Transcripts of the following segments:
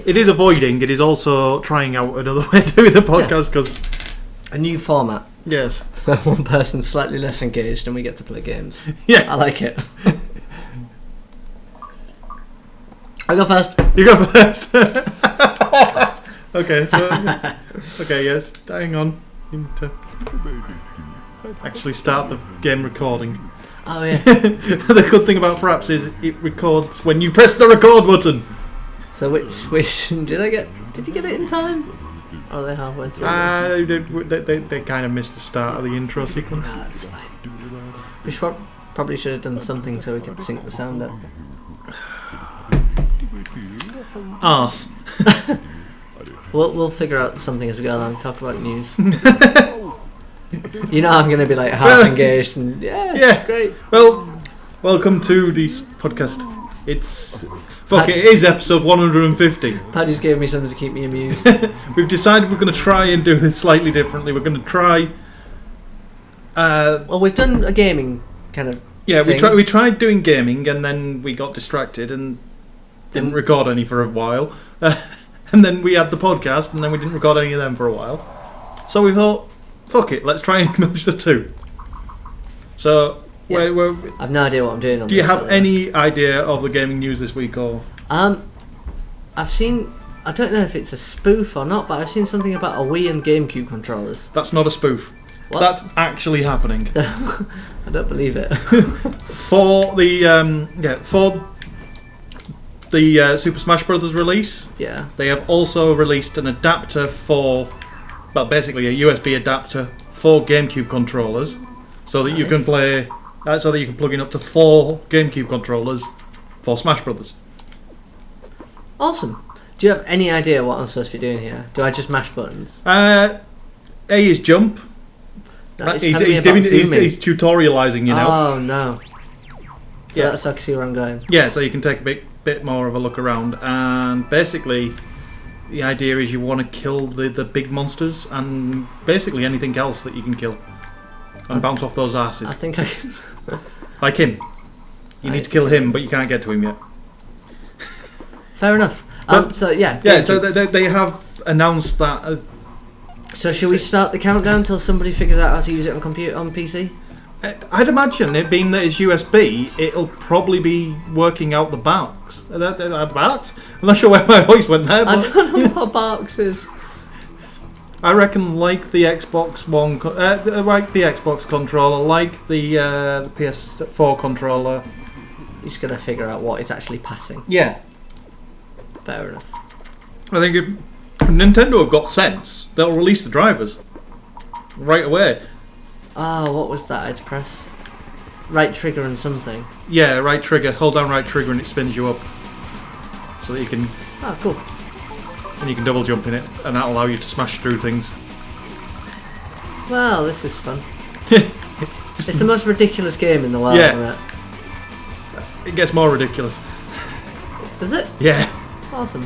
It is avoiding. It is also trying out another way to do the podcast because a new format. Yes. One person's slightly less engaged and we get to play games. Yeah. I like it. I go first. You go first. Okay, so... Okay, yes. Hang on. You need to actually start the game recording. Oh, yeah. The good thing about Fraps is it records when you press the record button. So which did I get? Did you get it in time? Or are they halfway through? They kind of missed the start of the intro sequence. That's fine. We probably should have done something so we could sync the sound up. Arse. We'll figure out something as we go along. Talk about news. You know I'm going to be like half engaged and yeah, great. Well, welcome to this podcast. It is episode 150. Paddy's gave me something to keep me amused. We've decided we're going to try and do this slightly differently. We're going to try... well, we've done a gaming kind of thing. We tried doing gaming and then we got distracted and didn't record any for a while. And then we had the podcast and then we didn't record any of them for a while. So we thought, fuck it, let's try and merge the two. So... Yeah. I've no idea what I'm doing. Do you have any idea of the gaming news this week, or? I've seen. I don't know if it's a spoof or not, but I've seen something about a Wii and GameCube controllers. That's not a spoof. What? That's actually happening. I don't believe it. For the Super Smash Bros. Release, they have also released an adapter for, well, basically a USB adapter for GameCube controllers, so that you can play. So that you can plug in up to 4 GameCube controllers for Smash Brothers. Awesome. Do you have any idea what I'm supposed to be doing here? Do I just mash buttons? A is jump. No, he's tutorializing, you know. Oh no. So that's so I can see where I'm going. Yeah, so you can take a bit more of a look around, and basically the idea is you want to kill the big monsters and basically anything else that you can kill. And bounce off those asses. I think I can. Like him. You need to kill him, but you can't get to him yet. Fair enough. So they have announced that. So should we start the countdown until somebody figures out how to use it on PC? I'd imagine it being that it's USB, it'll probably be working out the barks. The barks? I'm not sure where my voice went there. But I don't know what barks is. I reckon, like the Xbox One, like the Xbox controller, like the PS4 controller. You're just gonna figure out what it's actually passing. Yeah. Fair enough. I think if Nintendo have got sense, they'll release the drivers right away. What was that I'd press? Right trigger and something. Yeah, right trigger. Hold down right trigger and it spins you up, so that you can. Oh, cool. And you can double jump in it, and that'll allow you to smash through things. Well, this is fun. It's the most ridiculous game in the world, isn't it? It gets more ridiculous. Does it? Yeah. Awesome.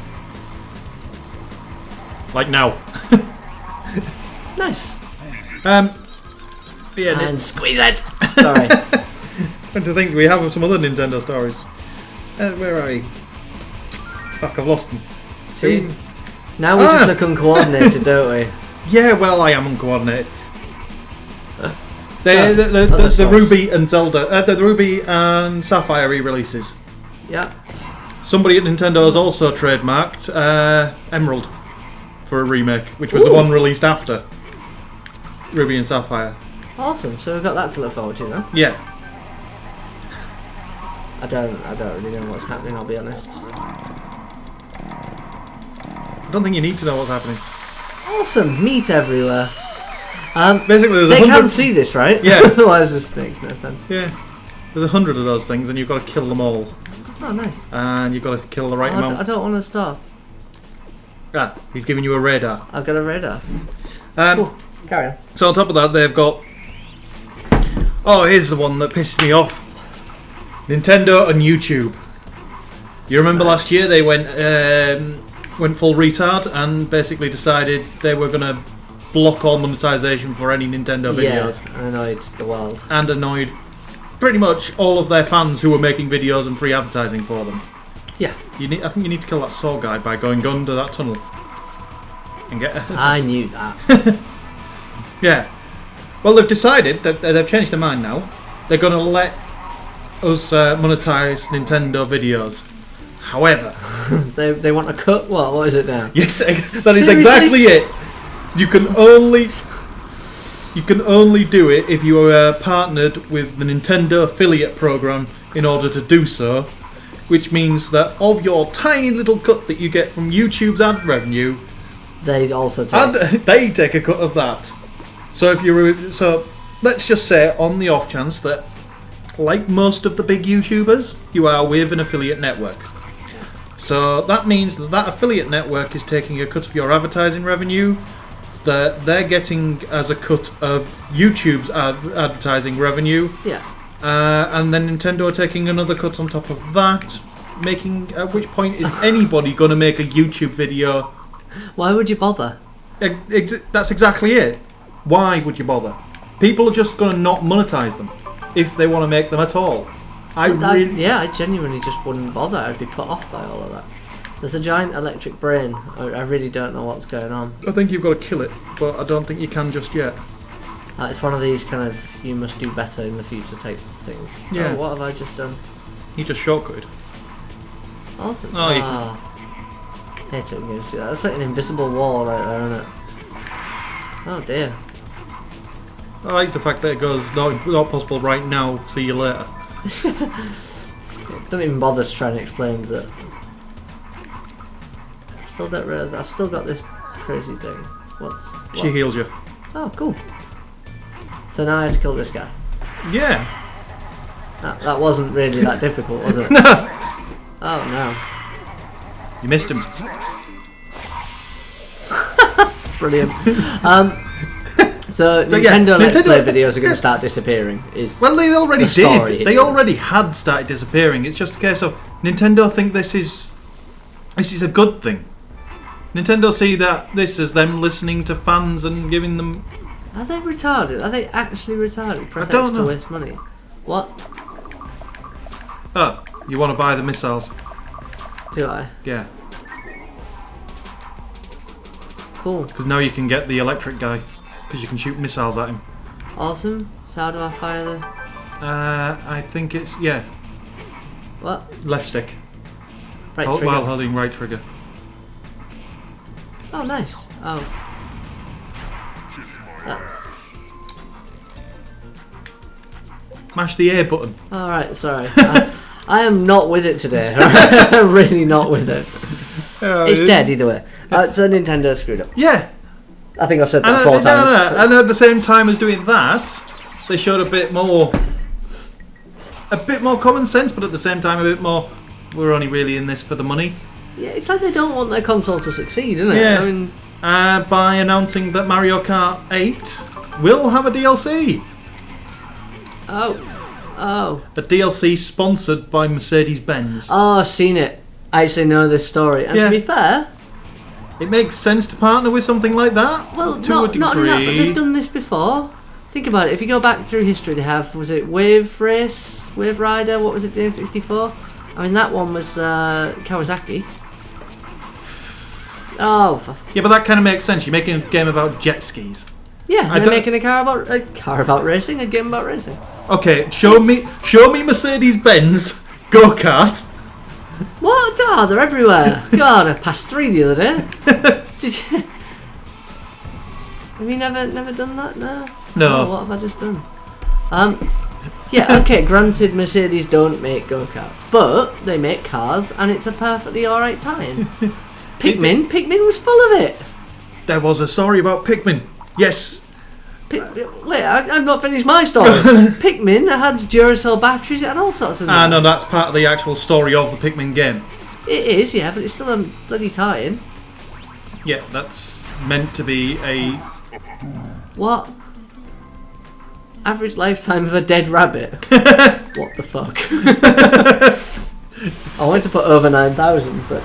Like now. Nice. Yeah. And squeeze it! Sorry. And to think we have some other Nintendo stories. Where are you? Fuck, I've lost them. See? Now we just look uncoordinated, don't we? Yeah, well, I am uncoordinated. The Ruby and Zelda, the Ruby and Sapphire re-releases. Yeah. Somebody at Nintendo has also trademarked Emerald for a remake, which was the one released after Ruby and Sapphire. Awesome. So we've got that to look forward to then. Yeah. I don't really know what's happening. I'll be honest. I don't think you need to know what's happening. Awesome, meat everywhere. Basically, they can't see this, right? Yeah. Otherwise, this makes no sense. Yeah. There's 100 of those things, and you've got to kill them all. Oh, nice. And you've got to kill the right amount. I don't want to stop. Ah, he's giving you a radar. I've got a radar. Cool. Carry on. So on top of that, they've got. Oh, here's the one that pisses me off. Nintendo and YouTube. You remember last year they went full retard and basically decided they were going to block all monetization for any Nintendo videos. Yeah, and annoyed the world. And annoyed pretty much all of their fans who were making videos and free advertising for them. Yeah. I think you need to kill that saw guy by going under that tunnel. And get. I knew that. Yeah. Well, they've decided that they've changed their mind now. They're going to let us monetize Nintendo videos. However, they want a cut. What is it now? Yes, that is exactly it. You can only do it if you are partnered with the Nintendo affiliate program in order to do so, which means that of your tiny little cut that you get from YouTube's ad revenue, they also take. they take a cut of that. So let's just say on the off chance that, like most of the big YouTubers, you are with an affiliate network. So that means that affiliate network is taking a cut of your advertising revenue, that they're getting as a cut of YouTube's advertising revenue. Yeah. And then Nintendo are taking another cut on top of that, at which point is anybody going to make a YouTube video? Why would you bother? That's exactly it. Why would you bother? People are just going to not monetize them if they want to make them at all. I genuinely just wouldn't bother. I'd be put off by all of that. There's a giant electric brain. I really don't know what's going on. I think you've got to kill it, but I don't think you can just yet. It's one of these kind of you must do better in the future type things. Yeah. Oh, what have I just done? You just shortcutted. Awesome. Oh, you I hate it when games do that. That's like an invisible wall right there, isn't it? Oh dear. I like the fact that it goes not possible right now. See you later. Don't even bother to try and explain it. I still don't realise I've still got this crazy thing. What? She heals you. Oh, cool. So now I have to kill this guy. Yeah. That wasn't really that difficult, was it? No. Oh no. You missed him. Brilliant. So Nintendo Let's Play videos are going to start disappearing. Well, they already did. They here. already had started disappearing. It's just a case of Nintendo think this is a good thing. Nintendo see that this is them listening to fans and giving them. Are they retarded? Are they actually retarded? Press I don't X know. to waste money. What? Oh, you want to buy the missiles? Do I? Yeah. Cool. Because now you can get the electric guy. Because you can shoot missiles at him. Awesome. So how do I fire the... I think it's, What? left stick. Right trigger. While holding right trigger. Oh, nice. Oh. That's... Mash the A button. Alright, sorry. I am not with it today. I'm really not with it. It's dead either way. So Nintendo screwed up. Yeah. I think I've said that 4 times. And at the same time as doing that, they showed a bit more common sense, but at the same time a bit more, we're only really in this for the money. Yeah, it's like they don't want their console to succeed, isn't it? Yeah. I mean, by announcing that Mario Kart 8 will have a DLC. Oh. A DLC sponsored by Mercedes-Benz. Oh, I've seen it. I actually know this story. And to be fair... It makes sense to partner with something like that. Well, to a degree. not only that, but they've done this before. Think about it. If you go back through history, they have, was it Wave Rider? What was it, the N64? I mean, that one was Kawasaki. Oh. Yeah, but that kind of makes sense. You're making a game about jet skis. Yeah, they're making a car about racing, a game about racing. Okay, show me Mercedes-Benz go-kart. What? Oh, they're everywhere. God, I passed 3 the other day. Did you? Have you never done that? No. No. What have I just done? Yeah. Okay. Granted, Mercedes don't make go-karts, but they make cars, and it's a perfectly alright time. Pikmin was full of it. There was a story about Pikmin. Yes. Wait, I've not finished my story. Pikmin had Duracell batteries and all sorts of things. No, that's part of the actual story of the Pikmin game. It is, yeah, but it's still a bloody tie-in. Yeah, that's meant to be a... What? Average lifetime of a dead rabbit? What the fuck? I wanted to put over 9,000, but...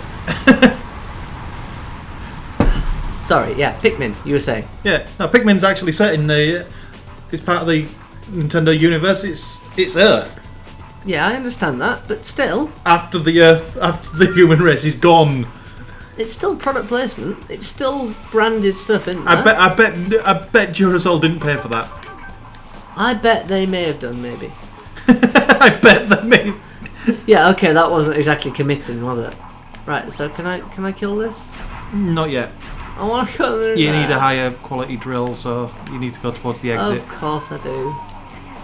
Sorry, yeah, Pikmin, you were saying. Yeah, no, Pikmin's actually set in the... it's part of the Nintendo universe. It's Earth. Yeah, I understand that, but still, after the human race is gone. it's still product placement. It's still branded stuff, isn't there? I bet Duracell didn't pay for that. I bet they may have done, maybe. I bet they may. Yeah, okay, that wasn't exactly committing, was it? Right, so can I kill this? Not yet. I want to go there. You need a higher quality drill, so you need to go towards the exit, Of course I do.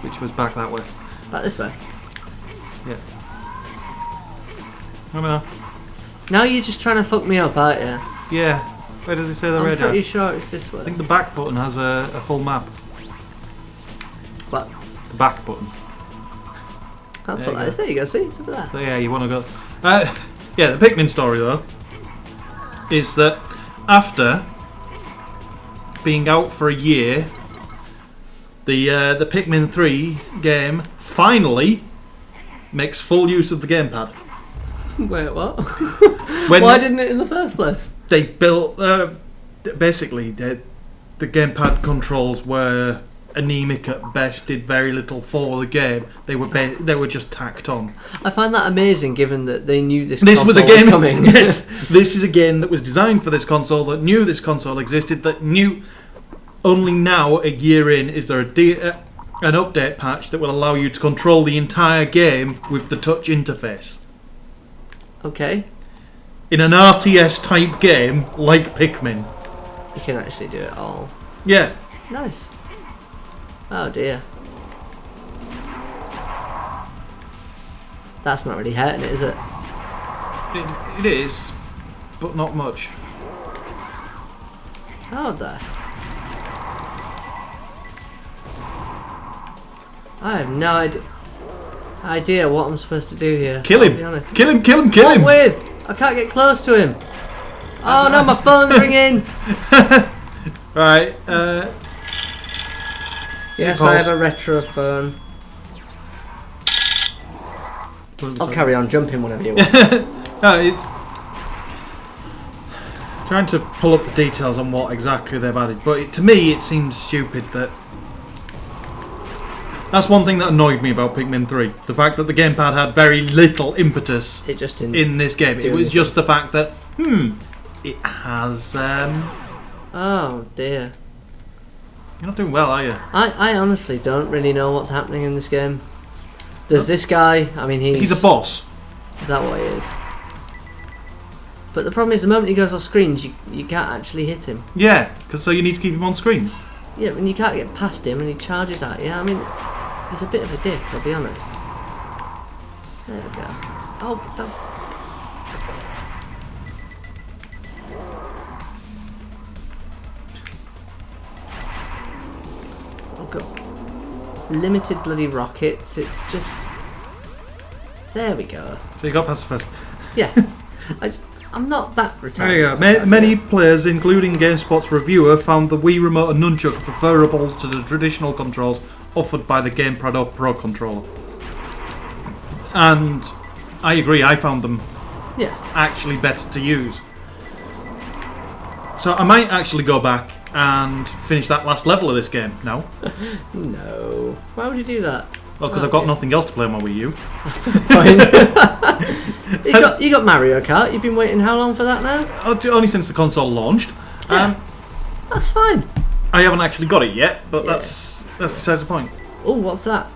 which was back that way. Back this way. Yeah. I know. Now you're just trying to fuck me up, aren't you? Yeah. Where does it say the I'm radar? pretty sure it's this way. I think the back button has a full map. What? The back button. That's There what you I go. say. You go see it's over there. So yeah, you want to go. Yeah, the Pikmin story though is that after being out for a year, the Pikmin 3 game finally makes full use of the gamepad. Wait, what? When Why didn't it in the first place? they built, basically, the gamepad controls were anemic at best, did very little for the game. They were just tacked on. I find that amazing, given that they knew this. This was a console game. coming. Yes, this is a game that was designed for this console, that knew this console existed, that knew. Only now, a year in, is there an update patch that will allow you to control the entire game with the touch interface. Okay, In an RTS type game like Pikmin. you can actually do it all. Yeah. Nice. Oh dear. That's not really hurting it, is it? It is, but not much. Oh, there. I have no idea what I'm supposed to do here. Kill I'll him! be honest. Kill him! Kill him! Kill What him! with? I can't get close to him. Oh no, my phone's ringing. Right, Yes, Pause. I have a retro phone. I'll carry on jumping whenever you want. No, it's trying to pull up the details on what exactly they've added, but to me it seems stupid that. That's one thing that annoyed me about Pikmin 3. The fact that the gamepad had very little impetus It just didn't. in this game. It do was anything. just the fact that, it has. Oh dear. You're not doing well, are you? I honestly don't really know what's happening in this game. There's this guy. I mean, He's a boss. Is that what he is? But the problem is, the moment he goes off screens, you can't actually hit him. Yeah, so you need to keep him on screen. Yeah, and you can't get past him, and he charges at you. I mean, he's a bit of a dick, I'll be honest. There we go. Oh, the I've got limited bloody rockets. It's just. There we go. So you got past the first. Yeah. I'm not that retarded. There you go. Many players, including GameSpot's reviewer, found the Wii Remote and Nunchuck preferable to the traditional controls offered by the GamePad Pro controller. And I agree, I found them Yeah. actually better to use. So I might actually go back and finish that last level of this game now. No. Why would you do that? Well, because I've got nothing else to play on my Wii U. Fine. you got Mario Kart. You've been waiting how long for that now? Only since the console launched. Yeah. That's fine. I haven't actually got it yet, but Yeah. that's besides the point. Oh, what's that?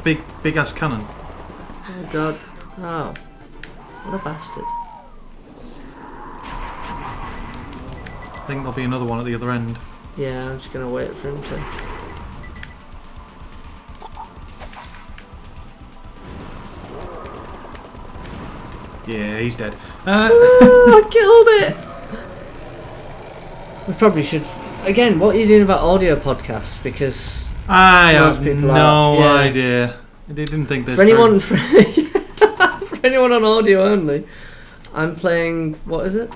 Big ass cannon. Oh god. Oh. What a bastard. I think there'll be another one at the other end. Yeah, I'm just gonna wait for him to. Yeah, he's dead. I killed it! We probably should. Again, what are you doing about audio podcasts? Because I most have people no are- yeah. idea. I didn't think this. for anyone, for anyone on audio only, I'm playing. What is it?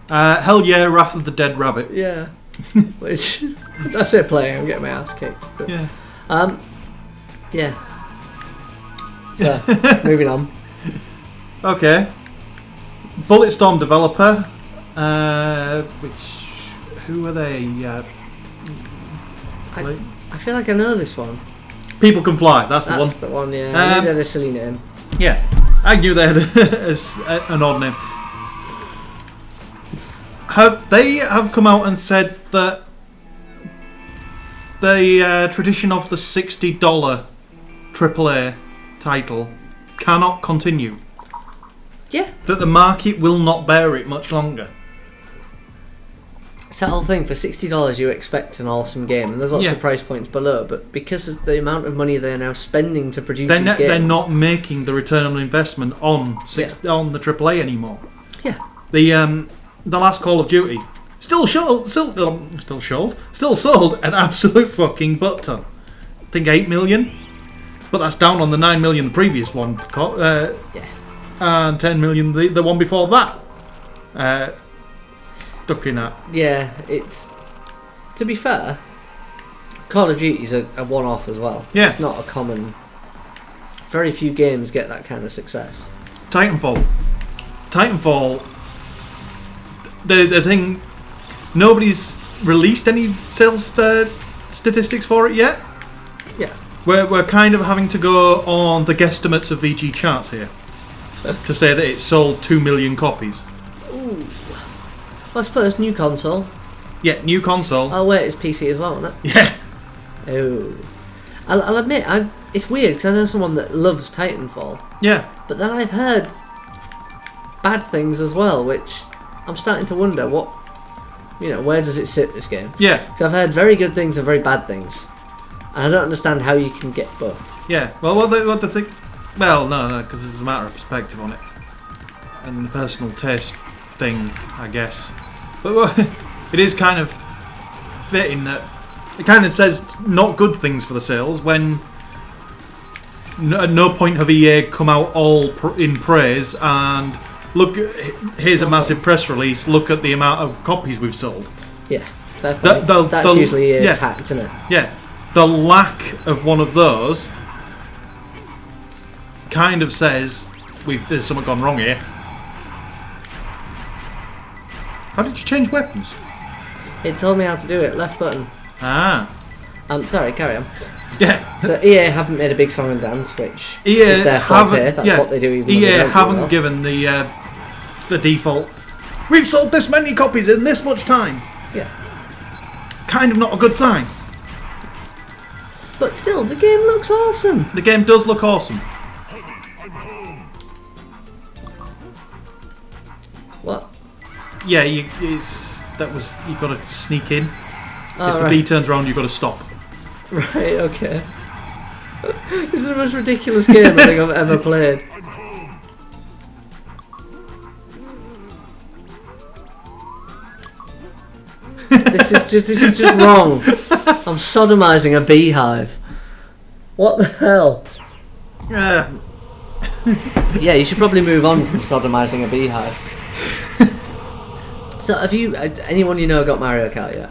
Hell yeah, Wrath of the Dead Rabbit. Yeah. Which I say playing. I'm getting my ass kicked. But, Yeah. Yeah. So moving on. Okay. Bulletstorm developer. Who are they? I feel like I know this one. People Can Fly. That's the one. That's the one. Yeah. I knew they had a silly name. Yeah, I knew they had an odd name. They have come out and said that the tradition of the $60 AAA title cannot continue. Yeah. That the market will not bear it much longer. It's that whole thing, for $60 you expect an awesome game, and there's lots of price points below, but because of the amount of money they're now spending to produce these games... They're not making the return on investment on the AAA anymore. Yeah. The last Call of Duty still sold an absolute fucking butt ton. I think 8 million, but that's down on the 9 million the previous one, and 10 million the one before that. Stuck in that. Yeah, it's... To be fair, Call of Duty's a one-off as well. Yeah. It's not a common... Very few games get that kind of success. Titanfall, the thing... Nobody's released any sales statistics for it yet. Yeah. We're kind of having to go on the guesstimates of VG charts here to say that it sold 2 million copies. Ooh. Well, I suppose new console. Yeah, new console. Oh wait, it's PC as well, isn't it? Yeah. Oh. I'll admit, it's weird because I know someone that loves Titanfall. Yeah. But then I've heard bad things as well, which I'm starting to wonder where does it sit, this game? Yeah. Because I've heard very good things and very bad things, and I don't understand how you can get both. Yeah. Well, what they think? Well, no, because it's a matter of perspective on it and the personal taste thing, I guess. But it is kind of fitting that it kind of says not good things for the sales when at no point have EA come out all in praise and look, here's a massive press release, look at the amount of copies we've sold. Yeah, fair point. That's usually EA's tact, isn't it? Yeah, the lack of one of those kind of says there's something gone wrong here. How did you change weapons? It told me how to do it. Left button. Ah. Sorry, carry on. Yeah. So EA haven't made a big song and dance, which EA is their forte. That's what they do. Even EA haven't given the default. We've sold this many copies in this much time. Yeah. Kind of not a good sign. But still, the game looks awesome. The game does look awesome. What? Yeah, you've got to sneak in. Oh, if the bee turns around, you've got to stop. Right, okay. This is the most ridiculous game I think I've ever played. This is just wrong. I'm sodomizing a beehive. What the hell? Yeah. Yeah, you should probably move on from sodomizing a beehive. So, have you, anyone you know got Mario Kart yet?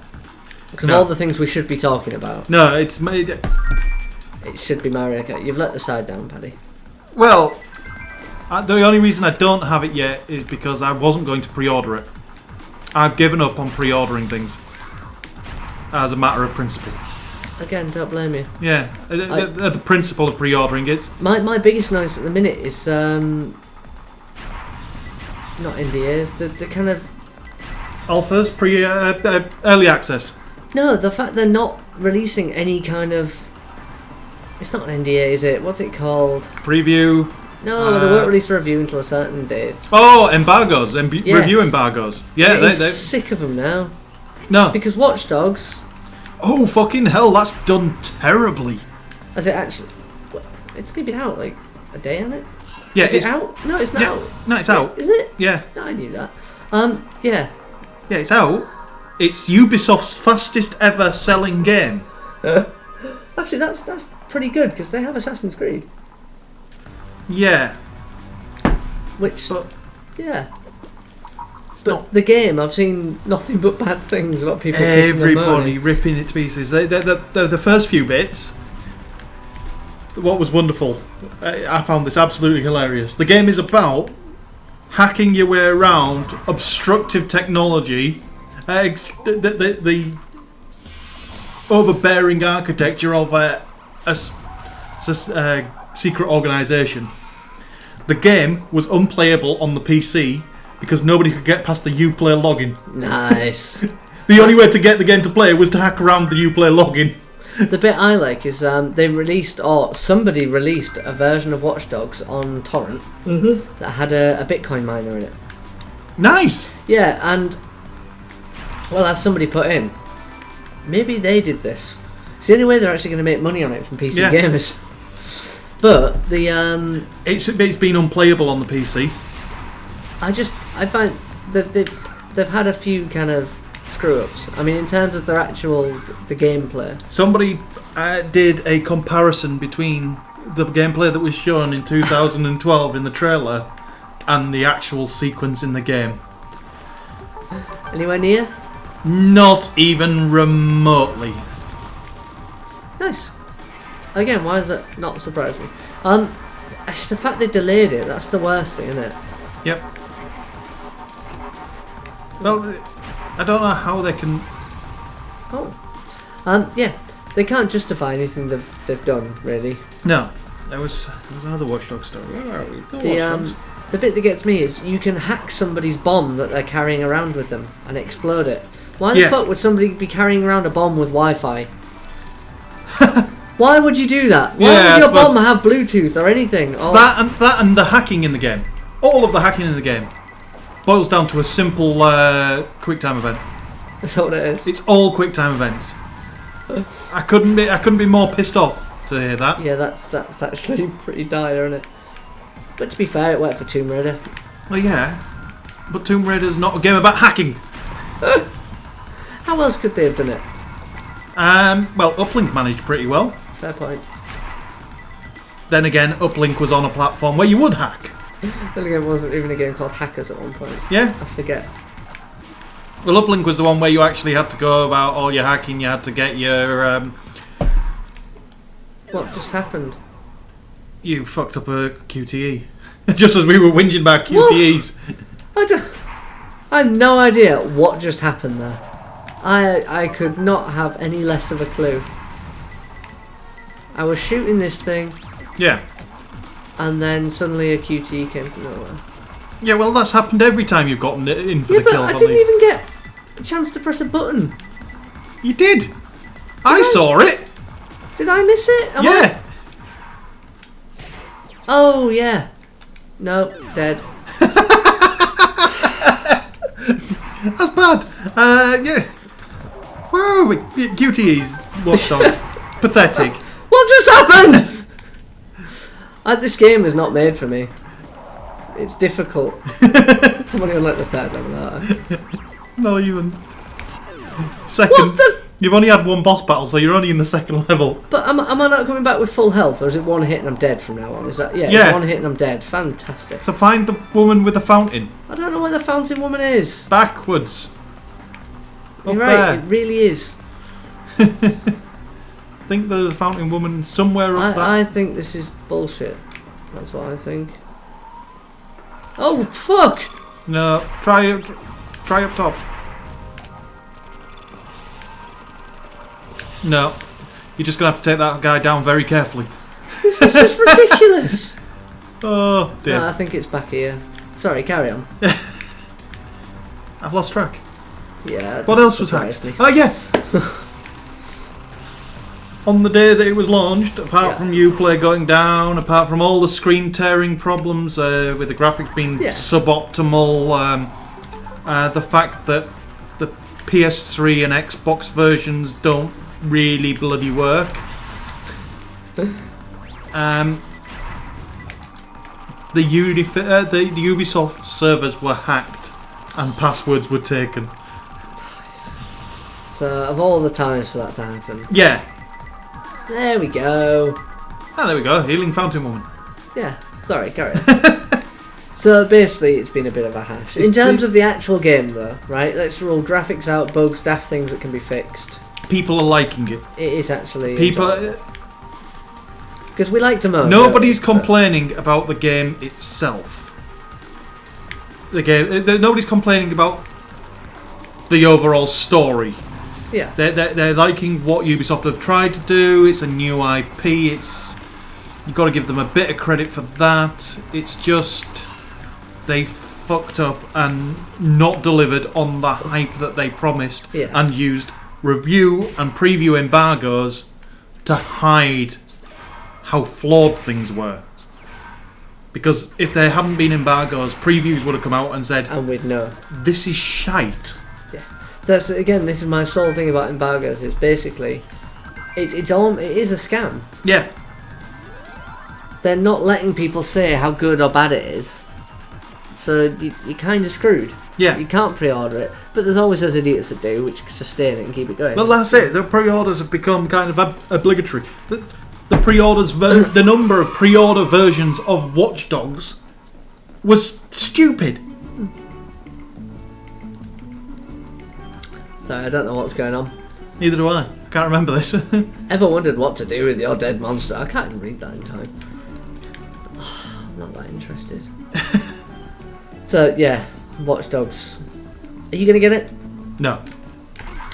Because of all the things we should be talking about. No, it's made. It should be Mario Kart. You've let the side down, Paddy. Well, the only reason I don't have it yet is because I wasn't going to pre-order it. I've given up on pre-ordering things as a matter of principle. Again, don't blame you. Yeah, the principle of pre-ordering it's my biggest notice at the minute is not NDAs, the kind of alphas, early access. No, the fact they're not releasing any kind of... It's not an NDA, is it? What's it called? Preview. No, they won't release a review until a certain date. Oh, embargoes. Review embargoes. Yeah, they're sick of them now. No. Because Watch Dogs... Oh, fucking hell, that's done terribly. Has it actually... It's going to be out, like, a day on it? Yeah, it's out? No, it's not out. No, it's out. Is it? Yeah. No, I knew that. Yeah. Yeah, it's out. It's Ubisoft's fastest ever selling game. Actually, that's pretty good because they have Assassin's Creed. Yeah. Yeah. But the game, I've seen nothing but bad things about people. Everybody ripping it to pieces. The first few bits. What was wonderful, I found this absolutely hilarious. The game is about hacking your way around obstructive technology. The overbearing architecture of secret organisation. The game was unplayable on the PC because nobody could get past the Uplay login. Nice. The only way to get the game to play was to hack around the Uplay login. The bit I like is they released, or somebody released, a version of Watch Dogs on torrent that had a Bitcoin miner in it. Nice. Yeah, and well, as somebody put in, maybe they did this. It's the only way they're actually going to make money on it from PC gamers. But the it's been unplayable on the PC. I find they've had a few kind of screw ups. I mean, in terms of the gameplay. Somebody did a comparison between the gameplay that was shown in 2012 in the trailer and the actual sequence in the game. Anywhere near? Not even remotely. Nice. Again, why does that not surprise me? It's the fact they delayed it. That's the worst thing, isn't it? Yep. Well, I don't know how they can. Oh. Yeah. They can't justify anything they've done, really. No. There was another Watch Dogs story. Where are we? The bit that gets me is you can hack somebody's bomb that they're carrying around with them and explode it. Why the fuck would somebody be carrying around a bomb with Wi-Fi? Why would you do that? Why would your bomb have Bluetooth or anything? Or That and the hacking in the game. All of the hacking in the game boils down to a simple QuickTime event. That's what it is. It's all QuickTime events. I couldn't be more pissed off to hear that. Yeah, that's actually pretty dire, isn't it? But to be fair, it worked for Tomb Raider. Well, yeah, but Tomb Raider's not a game about hacking. How else could they have done it? Well, Uplink managed pretty well. Fair point. Then again, Uplink was on a platform where you would hack. Then again, it wasn't even a game called Hackers at one point. Yeah. I forget. Well, Uplink was the one where you actually had to go about all your hacking. You had to get your. What just happened? You fucked up a QTE. Just as we were whinging about QTEs. I have no idea what just happened there. I could not have any less of a clue. I was shooting this thing. Yeah. And then suddenly a QTE came from nowhere. Yeah, well, that's happened every time you've gotten in for the but kill. I didn't even get a chance to press a button. You did. I saw it. Did I miss it? Yeah. Oh, yeah. No, dead. That's bad. Yeah. Where are we? QTEs. Watch Dogs. Pathetic. What just happened? This game is not made for me. It's difficult. I'm only on like the third level, aren't I? Not even. Second. You've only had one boss battle, so you're only in the second level. But am I not coming back with full health, or is it one hit and I'm dead from now on? Is that it's one hit and I'm dead. Fantastic. So find the woman with the fountain. I don't know where the fountain woman is. Backwards. You're Up right, there. it really is. I think there's a fountain woman somewhere up there. I think this is bullshit. That's what I think. Oh fuck! No, try up top. No, you're just gonna have to take that guy down very carefully. This is just ridiculous. Oh dear. No, I think it's back here. Sorry, carry on. I've lost track. Yeah. What else was hacked? Me. Oh yeah. On the day that it was launched, apart from Uplay going down, apart from all the screen tearing problems with the graphics being suboptimal, the fact that the PS3 and Xbox versions don't really bloody work. The Ubisoft servers were hacked and passwords were taken. So, of all the times for that to happen. Yeah. There we go. Ah, there we go. Healing Fountain Woman. Yeah. Sorry, carry on. So basically, it's been a bit of a hash. In terms of the actual game, though, right? Let's rule graphics out, bugs, daft things that can be fixed. People are liking it. It is actually people. Because we like to moan. Nobody's complaining about the game itself. Nobody's complaining about the overall story. Yeah. They're liking what Ubisoft have tried to do. It's a new IP. You've got to give them a bit of credit for that. It's just they fucked up and not delivered on the hype that they promised, and used review and preview embargoes to hide how flawed things were. Because if there hadn't been embargoes, previews would have come out and said, and we'd know this is shite. Yeah, that's again. This is my sole thing about embargoes. It's basically, it is a scam. Yeah. They're not letting people say how good or bad it is, so you're kind of screwed. Yeah. You can't pre-order it, but there's always those idiots that do, which sustain it and keep it going. Well, that's it. The pre-orders have become kind of obligatory. The pre-orders, the number of pre-order versions of Watch Dogs was stupid. Sorry, I don't know what's going on. Neither do I. Can't remember this. Ever wondered what to do with your dead monster? I can't even read that in time. I'm not that interested. So yeah, Watch Dogs. Are you gonna get it? No.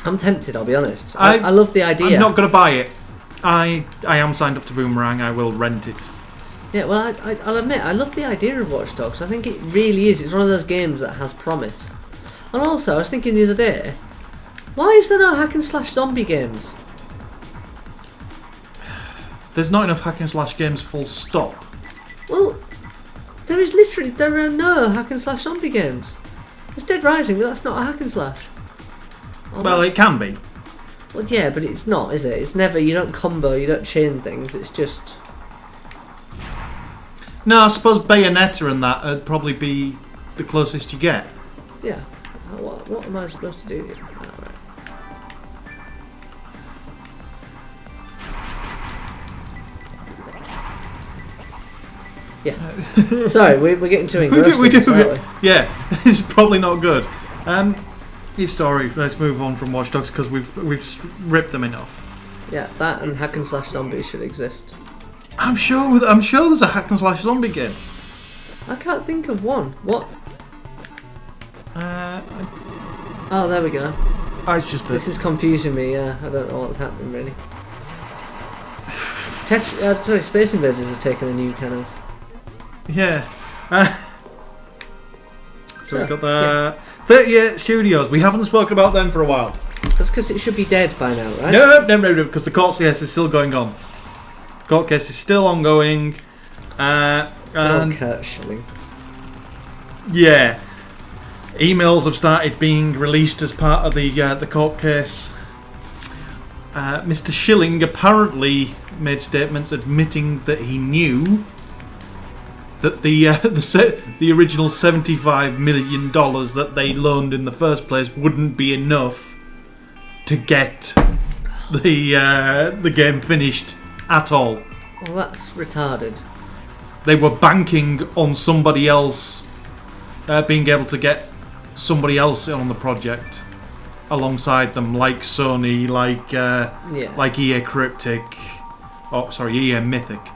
I'm tempted. I'll be honest. I love the idea. I'm not going to buy it. I am signed up to Boomerang. I will rent it. Yeah, well, I'll admit I love the idea of Watch Dogs. I think it really is. It's one of those games that has promise. And also, I was thinking the other day, why is there no hack and slash zombie games? There's not enough hack and slash games. Full stop. Well, there are no hack and slash zombie games. It's Dead Rising, but that's not a hack and slash. Well, it can be. Well, yeah, but it's not, is it? It's never. You don't combo. You don't chain things. It's just. No, I suppose Bayonetta and that would probably be the closest you get. Yeah. What am I supposed to do here? Oh, right. Yeah. Sorry, we're getting too engrossed. we do. Aren't we? Yeah, this is probably not good. Your story. Let's move on from Watch Dogs because we've ripped them enough. Yeah, that and hack and slash zombies should exist. I'm sure there's a hack and slash zombie game. I can't think of one. What? Oh, there we go. This is confusing me. Yeah, I don't know what's happening really. Space Invaders has taken a new kind of. Yeah. So we've got the 38 Studios. We haven't spoken about them for a while. That's because it should be dead by now, right? No, because the court case is still going on. Court case is still ongoing. And Kurt Schilling. Yeah. Emails have started being released as part of the court case. Mr. Schilling apparently made statements admitting that he knew that the original $75 million that they loaned in the first place wouldn't be enough to get the game finished at all. Well, that's retarded. They were banking on somebody else being able to get somebody else on the project alongside them, like Sony, like EA Cryptic, EA Mythic,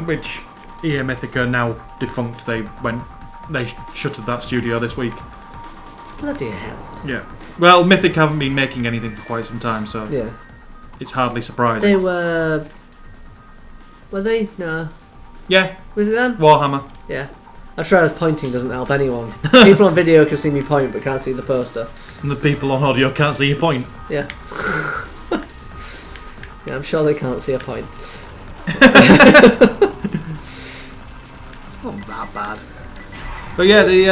which EA Mythic are now defunct. They shuttered that studio this week. Bloody hell. Yeah. Well, Mythic haven't been making anything for quite some time, so yeah, it's hardly surprising. They were they? No. Yeah. Was it them? Warhammer. Yeah. I try as pointing doesn't help anyone. People on video can see me point but can't see the poster. And the people on audio can't see your point. Yeah. Yeah, I'm sure they can't see a point. It's not that bad. But yeah, the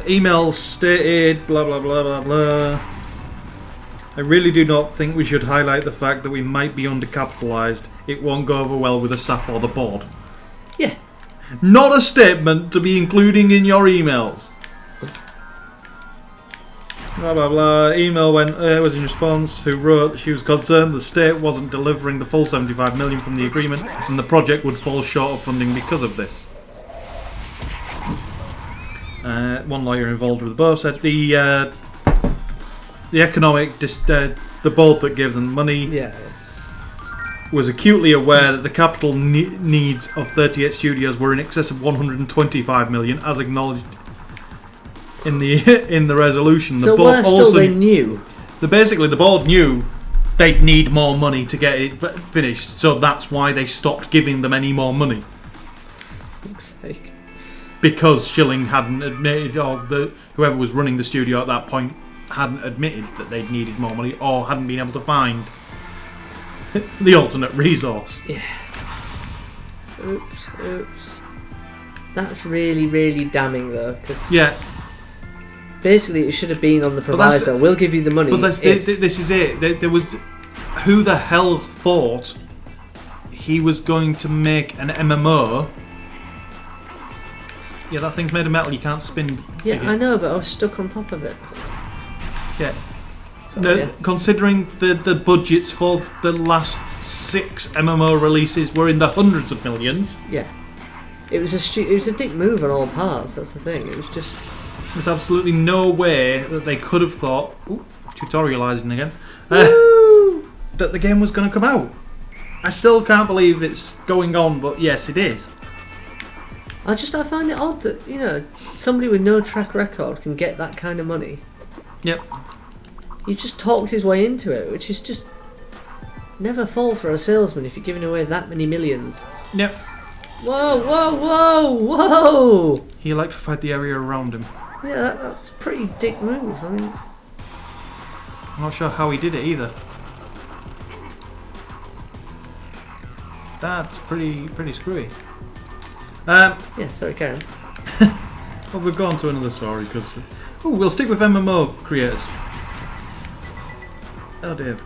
emails stated blah blah blah blah blah. I really do not think we should highlight the fact that we might be undercapitalised. It won't go over well with the staff or the board. Yeah. Not a statement to be including in your emails. Blah blah blah. Email was in response, who wrote that she was concerned the state wasn't delivering the full $75 million from the agreement and the project would fall short of funding because of this. One lawyer involved with both said the economic the board that gave them money was acutely aware that the capital needs of 38 Studios were in excess of $125 million, as acknowledged in the in the resolution. The So board worse still, they knew. Basically, the board knew they'd need more money to get it finished, so that's why they stopped giving them any more money. For fuck's sake. Because Schilling hadn't admitted, or whoever was running the studio at that point hadn't admitted that they'd needed more money, or hadn't been able to find the alternate resource. Yeah. Oops. That's really, really damning, though, because basically it should have been on the proviso. We'll give you the money. But this is it. There was who the hell thought he was going to make an MMO. Yeah, that thing's made of metal. You can't spin. Yeah, again. I know, but I was stuck on top of it. Yeah. So, No, considering the budgets for the last 6 MMO releases were in the hundreds of millions. Yeah. It was a dick move on all parts. That's the thing. It was just. There's absolutely no way that they could have thought. Ooh, tutorialising again. That the game was going to come out. I still can't believe it's going on, but yes, it is. I find it odd that, somebody with no track record can get that kind of money. Yep. He just talked his way into it, which is just never fall for a salesman if you're giving away that many millions. Yep. Whoa! He electrified the area around him. Yeah, that's a pretty dick move. I mean, I'm not sure how he did it either. That's pretty screwy. Yeah, sorry, Karen. Well, we'll go on to another story because we'll stick with MMO creators. Oh dear.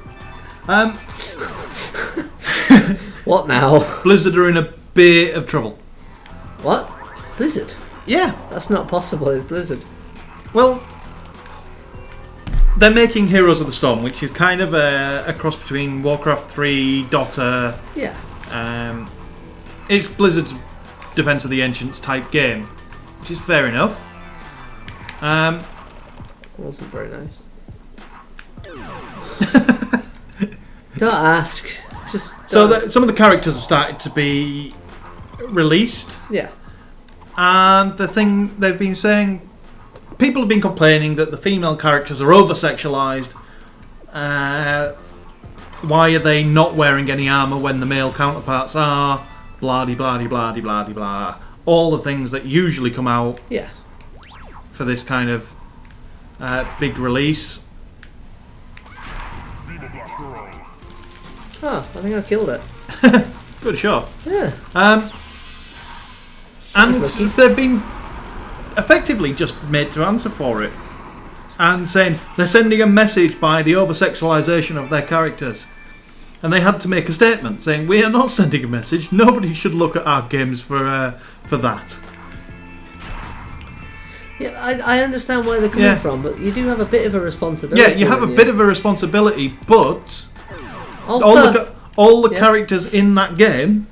What now? Blizzard are in a bit of trouble. What? Blizzard? Yeah. That's not possible. It's Blizzard. Well, they're making Heroes of the Storm, which is kind of a cross between Warcraft 3, Dota. Yeah. It's Blizzard's Defense of the Ancients type game, which is fair enough. Wasn't very nice. Don't ask. Just so some of the characters have started to be released. Yeah. And the thing they've been saying, people have been complaining that the female characters are over-sexualised. Why are they not wearing any armour when the male counterparts are? Blah-de-blah-de-blah-de-blah-de-blah. All the things that usually come out for this kind of big release. Oh, I think I killed it. Good shot. Yeah. And they've been effectively just made to answer for it. And saying they're sending a message by the over-sexualisation of their characters. And they had to make a statement saying, we are not sending a message. Nobody should look at our games for that. Yeah, I understand where they're coming from, but you do have a bit of a responsibility. Yeah, you have a bit of a responsibility, but all the characters in that game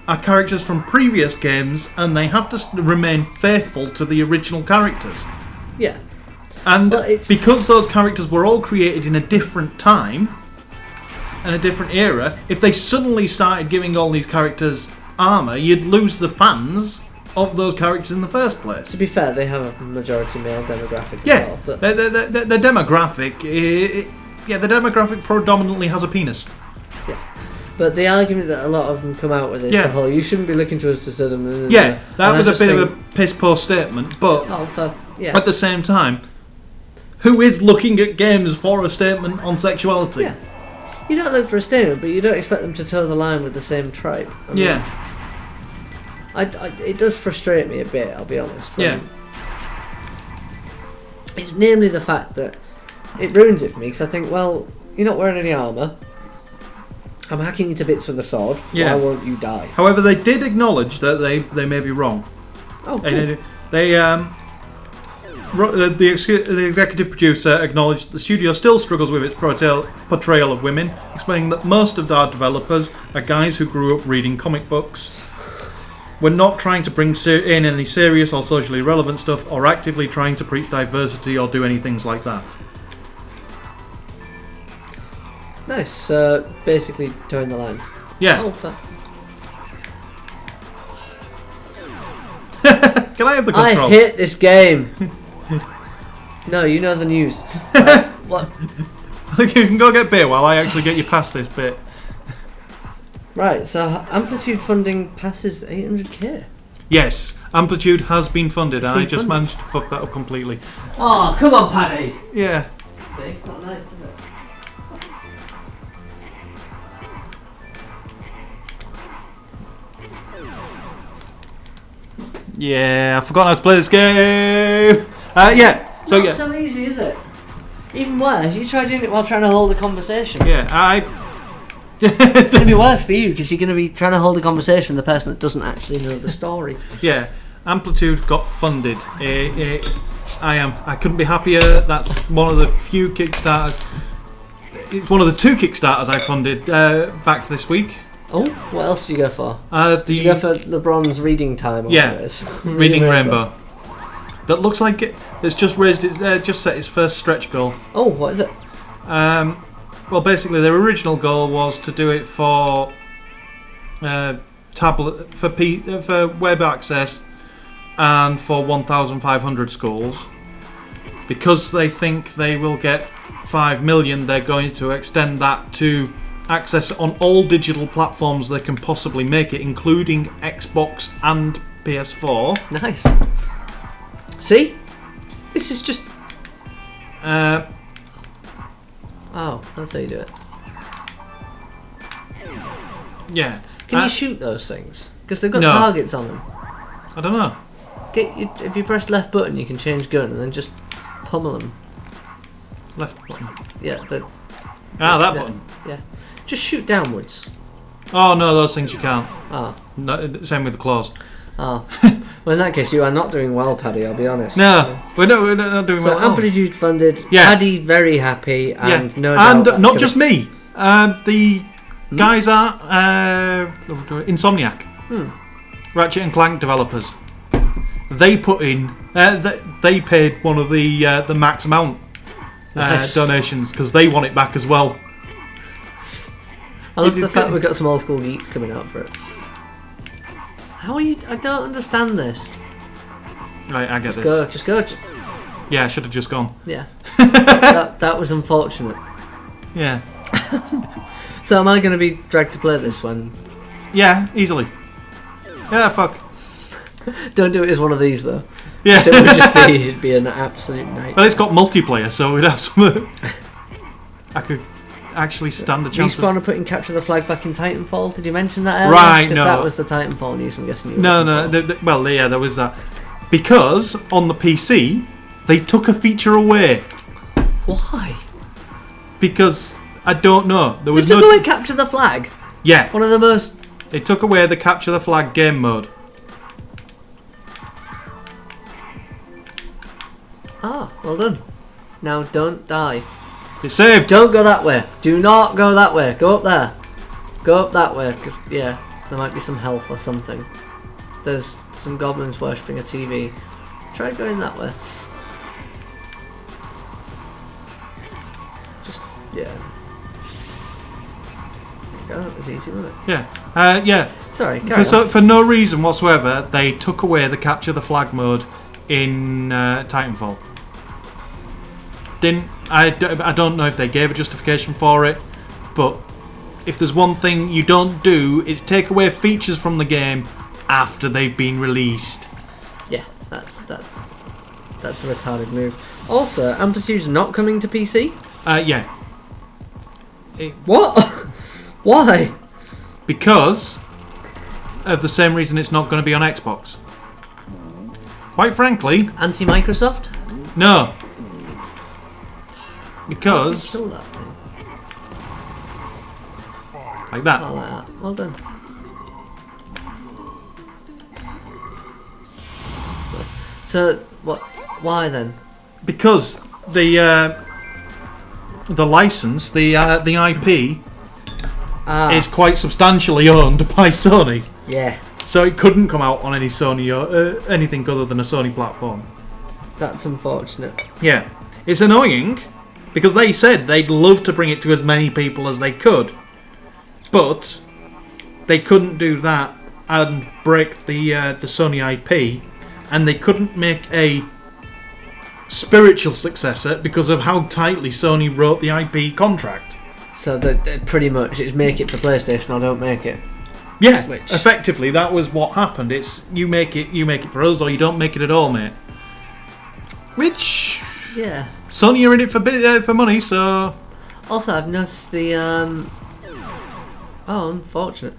are characters from previous games, and they have to remain faithful to the original characters. Yeah. And because those characters were all created in a different time and a different era, if they suddenly started giving all these characters armour, you'd lose the fans of those characters in the first place. To be fair, they have a majority male demographic as well. But the demographic, the demographic predominantly has a penis. Yeah. But the argument that a lot of them come out with is the whole, you shouldn't be looking to us to say them. Yeah, that was a bit of a piss-poor statement, but at the same time, who is looking at games for a statement on sexuality? Yeah. You don't look for a statement, but you don't expect them to toe the line with the same tribe. I mean, it does frustrate me a bit, I'll be honest. It's namely the fact that it ruins it for me, because I think, well, you're not wearing any armour. I'm hacking you to bits with a sword. Yeah. Why won't you die? However, they did acknowledge that they may be wrong. Oh, cool. The executive producer acknowledged the studio still struggles with its portrayal of women, explaining that most of our developers are guys who grew up reading comic books. We're not trying to bring in any serious or socially relevant stuff, or actively trying to preach diversity or do anything like that. Nice. Basically, towing the line. Yeah. Oh, Can I have the control? I hate this game. No, you know the news. What? You can go get beer while I actually get you past this bit. Right, so Amplitude funding passes 800k. Yes, Amplitude has been funded, and I been just funded. managed to fuck that up completely. Oh, come on, Paddy. Yeah. See, it's not nice, is it? Yeah, I forgot how to play this game. Yeah. So Not yeah. so easy, is it? Even worse, you try doing it while trying to hold a conversation. Yeah, It's going to be worse for you because you're going to be trying to hold a conversation with the person that doesn't actually know the story. Yeah, Amplitude got funded. I couldn't be happier. That's one of the few Kickstarters. It's one of the 2 Kickstarters I funded back this week. Oh, what else did you go for? Did you The go for LeBron's reading time? Or Yeah, whatever it is? Reading Rainbow. That looks like it's just raised its just set its first stretch goal. Oh, what is it? Well, basically, their original goal was to do it for tablet for web access and for 1,500 schools. Because they think they will get 5 million, they're going to extend that to access on all digital platforms they can possibly make it, including Xbox and PS4. Nice. See? This is just... Oh, that's how you do it. Yeah. Can you shoot those things? Because they've got No. targets on them. I don't know. If you press left button, you can change gun and then just pummel them. Left button. Yeah, That yeah, button. Yeah. Just shoot downwards. Oh no, those things you can't. Ah. No, same with the claws. Ah. Well, in that case, you are not doing well, Paddy, I'll be honest. No, we're not doing So, well. Amplitude funded, Yeah. Paddy very happy, and Yeah. no doubt... And that's not gonna- just me. The guys at Insomniac, Ratchet and Clank developers. They put in. They paid one of the max amount Nice. donations because they want it back as well. I love It the is fact good. we've got some old school geeks coming out for it. How are you... I don't understand this. Right, I get Just this. go. Yeah, I should have just gone. Yeah. that was unfortunate. Yeah. So am I going to be dragged to play this one? Yeah, easily. Yeah, fuck. Don't do it as one of these though. Yeah. So it would just be, it'd be an absolute nightmare. Well, it's got multiplayer, so we'd have some. I could actually stand a chance. Respawn are putting Capture the Flag back in Titanfall. Did you mention that earlier? Right, 'Cause no. that was the Titanfall news, I'm guessing you were No, looking no. for. Well, yeah, there was that. Because on the PC, they took a feature away. Why? Because I don't know. There They was took no. away Capture the Flag. Yeah, One of the most... they took away the capture the flag game mode. Ah, well done. Now don't die. It's saved. Don't go that way. Do not go that way. Go up there. Go up that way, because, yeah, there might be some health or something. There's some goblins worshipping a TV. Try going that way. Just, yeah. There you go, that was easy, wasn't it? Yeah, yeah. Sorry, carry For no reason whatsoever, they took away the capture the flag mode in Titanfall. I don't know if they gave a justification for it, but if there's one thing you don't do, it's take away features from the game after they've been released. Yeah, that's a retarded move. Also, Amplitude's not coming to PC? Yeah. What? Why? Because of the same reason it's not going to be on Xbox. Quite frankly, Anti-Microsoft? no. Because, Kill that thing. like that. Oh, like that. Well done. So, what? Why then? Because the license, the IP, is quite substantially owned by Sony. Yeah, So it couldn't come out on any Sony or anything other than a Sony platform. that's unfortunate. Yeah, it's annoying because they said they'd love to bring it to as many people as they could, but they couldn't do that and break the Sony IP, and they couldn't make a spiritual successor because of how tightly Sony wrote the IP contract. So that pretty much it's make it for PlayStation or don't make it. Yeah, Which- effectively that was what happened. It's you make it for us, or you don't make it at all, mate. Which Yeah. Sony are in it for money, so Also, I've noticed the unfortunate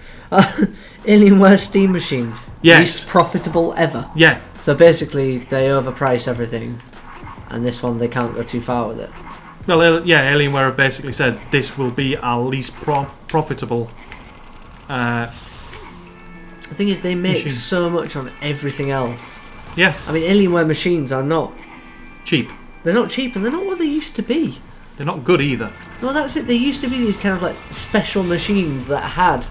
Alienware Steam machine. Yes. Least profitable ever. yeah, So basically, they overprice everything, and this one they can't go too far with it. well, yeah, Alienware have basically said this will be our least profitable. The thing is, they make Machine. so much on everything else. Yeah, I mean, Alienware machines are not. cheap. They're not cheap, and they're not what they used to be. They're not good either. Well, that's it. They used to be these kind of like special machines that had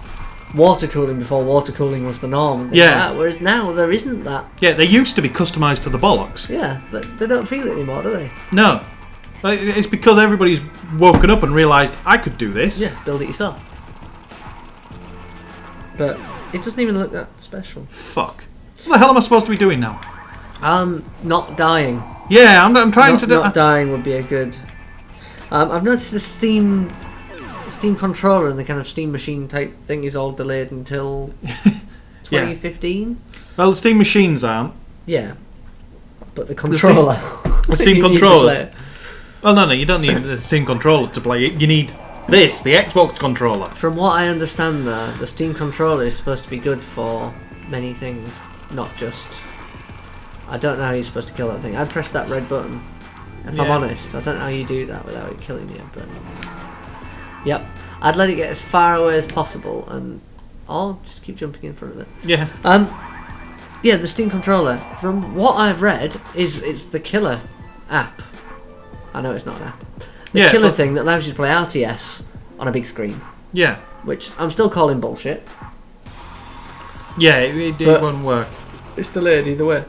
water cooling before water cooling was the norm. And things Yeah. like that, whereas now there isn't that. Yeah, they used to be customised to the bollocks. Yeah, but they don't feel it anymore, do they? No, it's because everybody's woken up and realised I could do this. Yeah, build it yourself. But it doesn't even look that special. Fuck. What the hell am I supposed to be doing now? Not dying. Yeah, I'm trying Not, to do. not dying would be a good. I've noticed the Steam controller and the kind of Steam machine type thing is all delayed until 2015. Well, the Steam machines aren't. Yeah, but the controller. The Steam You need to controller. play it. Well, no, you don't need the Steam controller to play it. You need this, the Xbox controller. From what I understand, though, the Steam controller is supposed to be good for many things, not just. I don't know how you're supposed to kill that thing. I'd press that red button. If I'm Yeah. honest, I don't know how you do that without it killing you. But yep, I'd let it get as far away as possible, and I'll just keep jumping in front of it. Yeah. Yeah, the Steam controller. From what I've read, it's the killer app. I know it's not an app. The Yeah, killer but- thing that allows you to play RTS on a big screen, Yeah. which I'm still calling bullshit. Yeah, it But- won't work. It's delayed either way.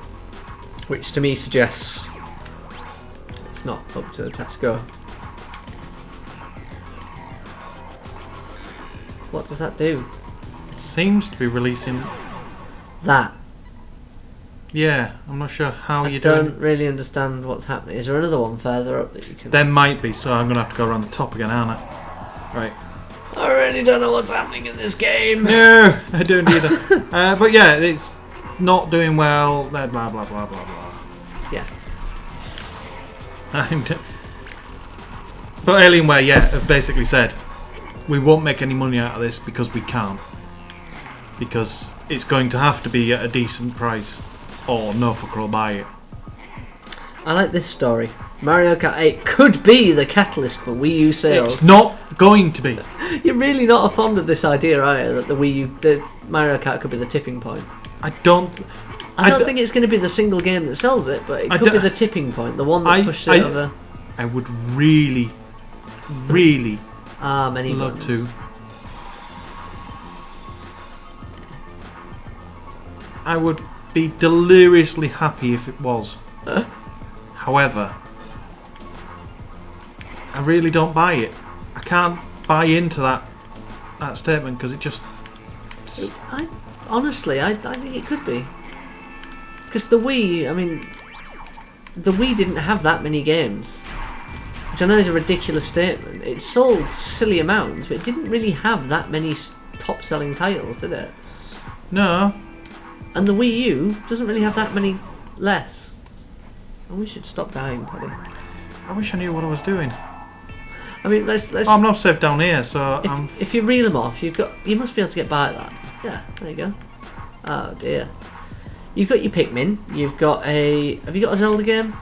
Which to me suggests it's not up to the task. Go. What does that do? It seems to be releasing. That. Yeah, I'm not sure how I you're don't doing. really understand what's happening. Is there another one further up that you can... There might be, so I'm going to have to go around the top again, aren't I? Right. I really don't know what's happening in this game. No, I don't either. But yeah, it's not doing well. Blah, blah, blah, blah, blah, blah. Yeah. But Alienware, yeah, have basically said we won't make any money out of this because we can't. Because it's going to have to be at a decent price, or no fucker will buy it. I like this story. Mario Kart 8 could be the catalyst for Wii U sales. It's not going to be. You're really not fond of this idea, are you? That the Mario Kart could be the tipping point. I don't. I don't think it's going to be the single game that sells it, but it could be the tipping point, the one that pushes it over. I would really, really Many love buttons. to. I would be deliriously happy if it was. However, I really don't buy it. I can't buy into that statement because it just. Honestly, I think it could be. Because the Wii, I mean, the Wii didn't have that many games. Which I know is a ridiculous statement. It sold silly amounts, but it didn't really have that many top-selling titles, did it? No. And the Wii U doesn't really have that many less. And we should stop dying, Paddy. I wish I knew what I was doing. I mean, let's. Oh, I'm not safe down here, so I'm. If you reel them off, you must be able to get by at that. Yeah, there you go. Oh dear. You've got your Pikmin. You've got a. Have you got a Zelda game?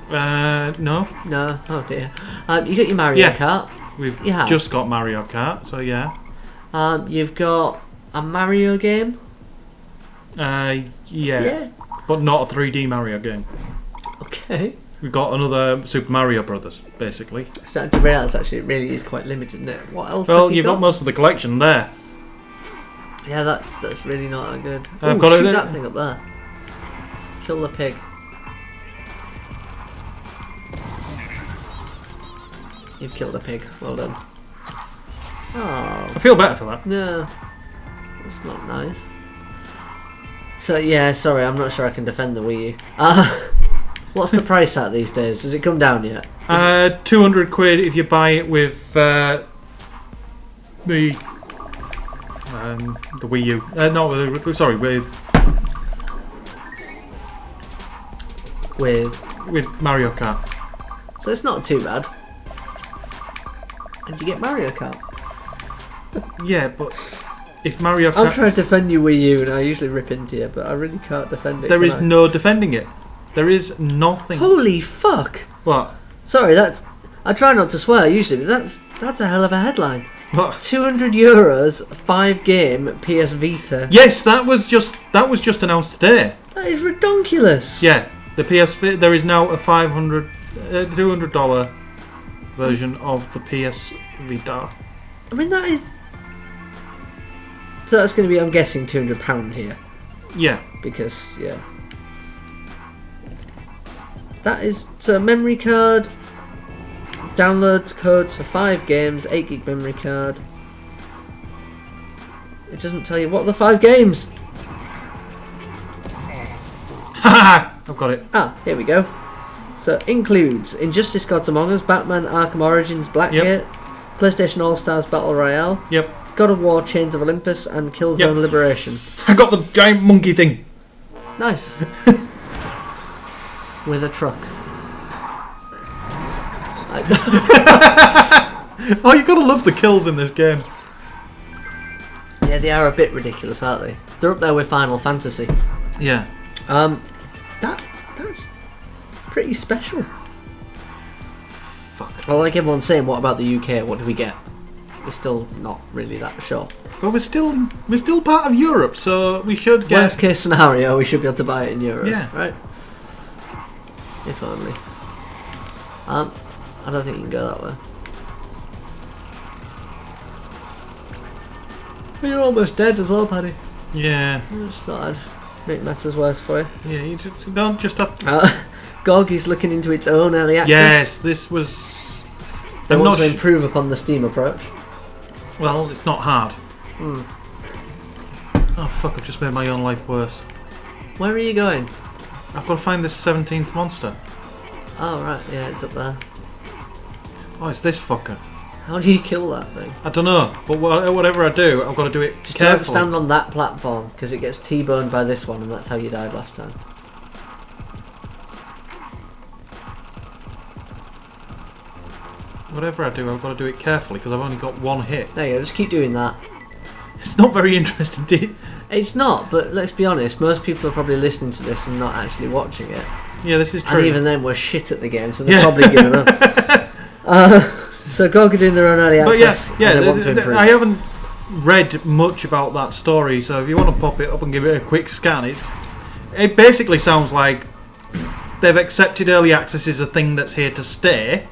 No. No. Oh dear. You got your Mario Kart. We've You have. just got Mario Kart, so yeah. You've got a Mario game. Yeah. But not a 3D Mario game. Okay. We've got another Super Mario Brothers, basically. I'm starting to realise actually it really is quite limited, isn't it? What else? Well, have you've got most of the collection there. Yeah, that's really not that good. I've Ooh, got shoot it. that thing up there. Kill the pig. You've killed a pig. Well done. Oh I feel better for that. no, that's not nice. So yeah, sorry, I'm not sure I can defend the Wii U. What's the price at these days? Does it come down yet? 200 quid if you buy it with the Wii U. Sorry, with Mario Kart. So it's not too bad. And you get Mario Kart. Yeah, but if Mario Kart... I'm trying to defend you Wii U and I usually rip into you, but I really can't defend it. There is no defending it. There is nothing. Holy fuck! What? Sorry, I try not to swear usually, but that's a hell of a headline. What? €200, 5-game PS Vita. Yes, that was just announced today. That is redonkulous. Yeah, the there is now a $200 version of the PS Vita. I mean, that is... So that's going to be, I'm guessing, £200 here. Yeah. Because, yeah. That is... So, memory card... Download codes for 5 games, 8 gig memory card. It doesn't tell you what are the 5 games. Haha! I've got it. Ah, here we go. So includes Injustice: Gods Among Us, Batman: Arkham Origins, Blackgate, PlayStation All Stars Battle Royale, Yep. God of War: Chains of Olympus, and Killzone Liberation. I got the giant monkey thing. Nice. With a truck. Oh, you gotta love the kills in this game. Yeah, they are a bit ridiculous, aren't they? They're up there with Final Fantasy. Yeah. That's pretty special. Fuck. Well, like everyone's saying, what about the UK? What do we get? We're still not really that sure. Well, we're still part of Europe, so we should get... Worst case scenario, we should be able to buy it in euros, Yeah. right? If only. I don't think you can go that way. You're almost dead as well, Paddy. Yeah. I just thought I'd make matters worse for you. Yeah, you don't just have to... GOG is looking into its own early access. Yes, this was... They want to improve upon the Steam approach. Well, it's not hard. Oh fuck, I've just made my own life worse. Where are you going? I've got to find this 17th monster. Oh right, yeah, it's up there. Oh, it's this fucker. How do you kill that thing? I don't know, but whatever I do, I've got to do it Just carefully. don't stand on that platform, because it gets T-boned by this one, and that's how you died last time. Whatever I do, I've got to do it carefully, because I've only got one hit. There you go, just keep doing that. It's not very interesting, It's not, but let's be honest, most people are probably listening to this and not actually watching it. Yeah, this is true. And even then, we're shit at the game, so they're probably giving up. So GOG are doing their own early access. But yeah, and they want to improve I it. haven't read much about that story, so if you want to pop it up and give it a quick scan, it basically sounds like they've accepted early access as a thing that's here to stay,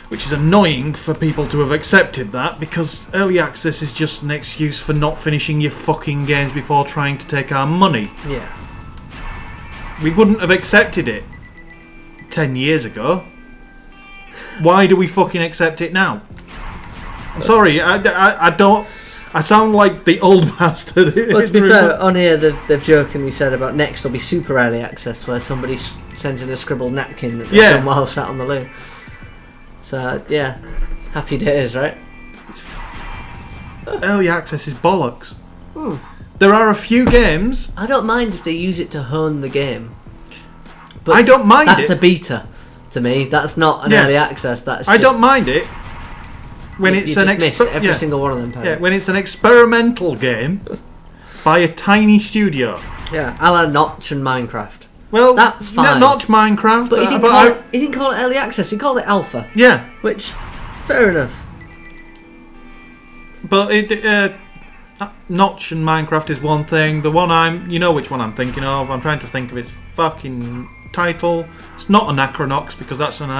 which is annoying for people to have accepted that, because early access is just an excuse for not finishing your fucking games before trying to take our money. Yeah. We wouldn't have accepted it 10 years ago. Why do we fucking accept it now? I'm sorry, I don't... I sound like the old bastard. Well, to be fair, on here they've jokingly said about next will be super early access, where somebody sends in a scribbled napkin that they've done while sat on the loo. So, yeah, happy days, right? Early access is bollocks. There are a few games... I don't mind if they use it to hone the game. But I don't mind that's it. a beta to me. That's not an early access. That's just, I don't mind it when it's an missed every single one of them. Yeah, when it's an experimental game by a tiny studio. Yeah, a la Notch and Minecraft. Well, that's fine. Yeah, Notch, Minecraft, but he didn't call it early access. He called it alpha. Yeah, which fair enough. But Notch and Minecraft is one thing. The one you know which one I'm thinking of. I'm trying to think of its fucking title. It's not Anachronox because that's an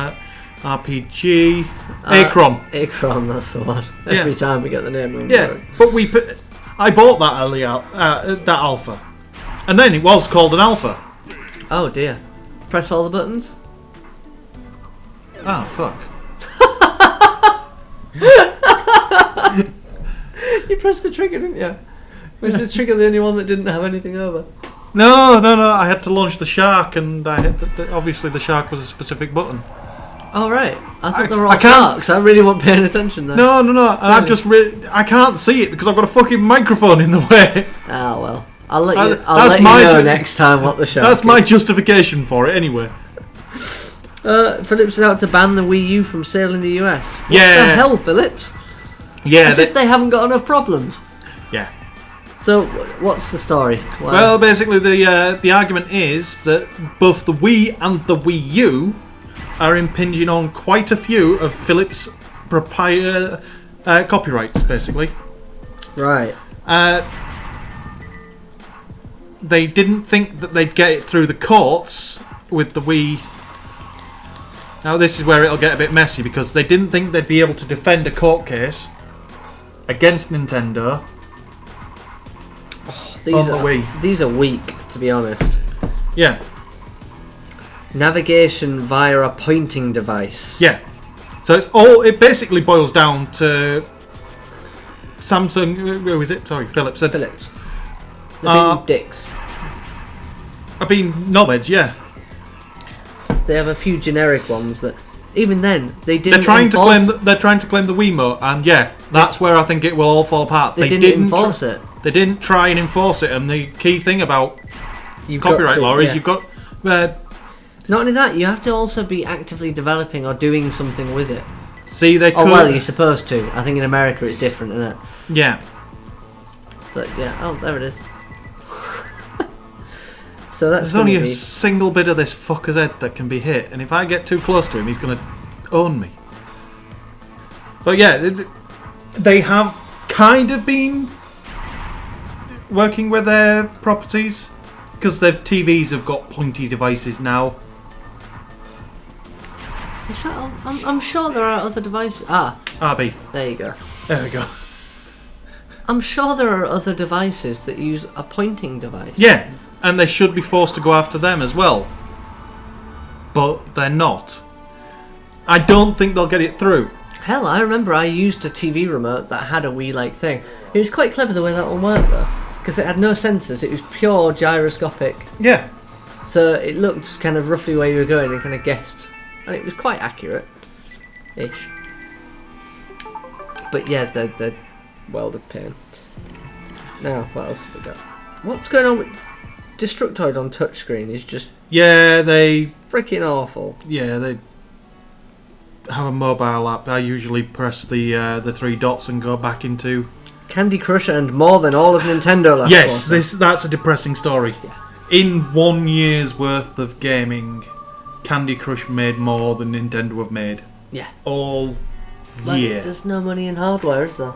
RPG. Acron, that's the one. Every time we get the name wrong. Yeah, but I bought that early that alpha, and then it was called an alpha. Oh dear! Press all the buttons. Oh fuck! You pressed the trigger, didn't you? Was the trigger the only one that didn't have anything over? No. I had to launch the Shark, and I hit obviously the Shark was a specific button. Oh right, I thought they were I all can't- sharks. I really wasn't paying attention there. No. And I'm just I can't see it because I've got a fucking microphone in the way. Ah well, I'll let you. That's I'll let you my know ju- next time what the shark That's is. my justification for it, anyway. Philips is out to ban the Wii U from sale in the US. What Yeah. the hell, Philips? Yeah. As if they haven't got enough problems. Yeah. So, what's the story? Why? Well, basically, the argument is that both the Wii and the Wii U are impinging on quite a few of Philips' copyrights, basically. Right. They didn't think that they'd get it through the courts with the Wii. Now, this is where it'll get a bit messy, because they didn't think they'd be able to defend a court case against Nintendo. These are weak, to be honest. Yeah. Navigation via a pointing device. Yeah. So it basically boils down to Samsung. Who is it? Sorry, Philips. Philips. They've been dicks. I've been knowledge. Yeah. They have a few generic ones that, even then, they didn't. They're trying to claim the Wiimote, and yeah, that's where I think it will all fall apart. They didn't enforce it. They didn't try and enforce it, and the key thing about You've copyright law is yeah. you've got. Not only that, you have to also be actively developing or doing something with it. See, they could. Oh well, you're supposed to. I think in America it's different, isn't it? Yeah. But yeah, oh there it is. So that's There's only a be... single bit of this fucker's head that can be hit, and if I get too close to him, he's going to own me. But yeah, they have kind of been working with their properties, because their TVs have got pointy devices now. I'm sure there are other devices. RB. There you go. There we go. I'm sure there are other devices that use a pointing device. Yeah, and they should be forced to go after them as well. But they're not. I don't think they'll get it through. Hell, I remember I used a TV remote that had a Wii-like thing. It was quite clever the way that one worked, though. Because it had no sensors, it was pure gyroscopic. Yeah. So it looked kind of roughly where you were going and kind of guessed. And it was quite accurate-ish. But yeah, they're world of pain. Now, what else have we got? What's going on with Destructoid on touchscreen is just... Yeah, they... freaking awful. Yeah, they have a mobile app. I usually press the three dots and go back into... Candy Crush and more than all of Nintendo last Yes, quarter. that's a depressing story. Yeah. In 1 year's worth of gaming, Candy Crush made more than Nintendo have made. Yeah. All Like, year. there's no money in hardware, is there?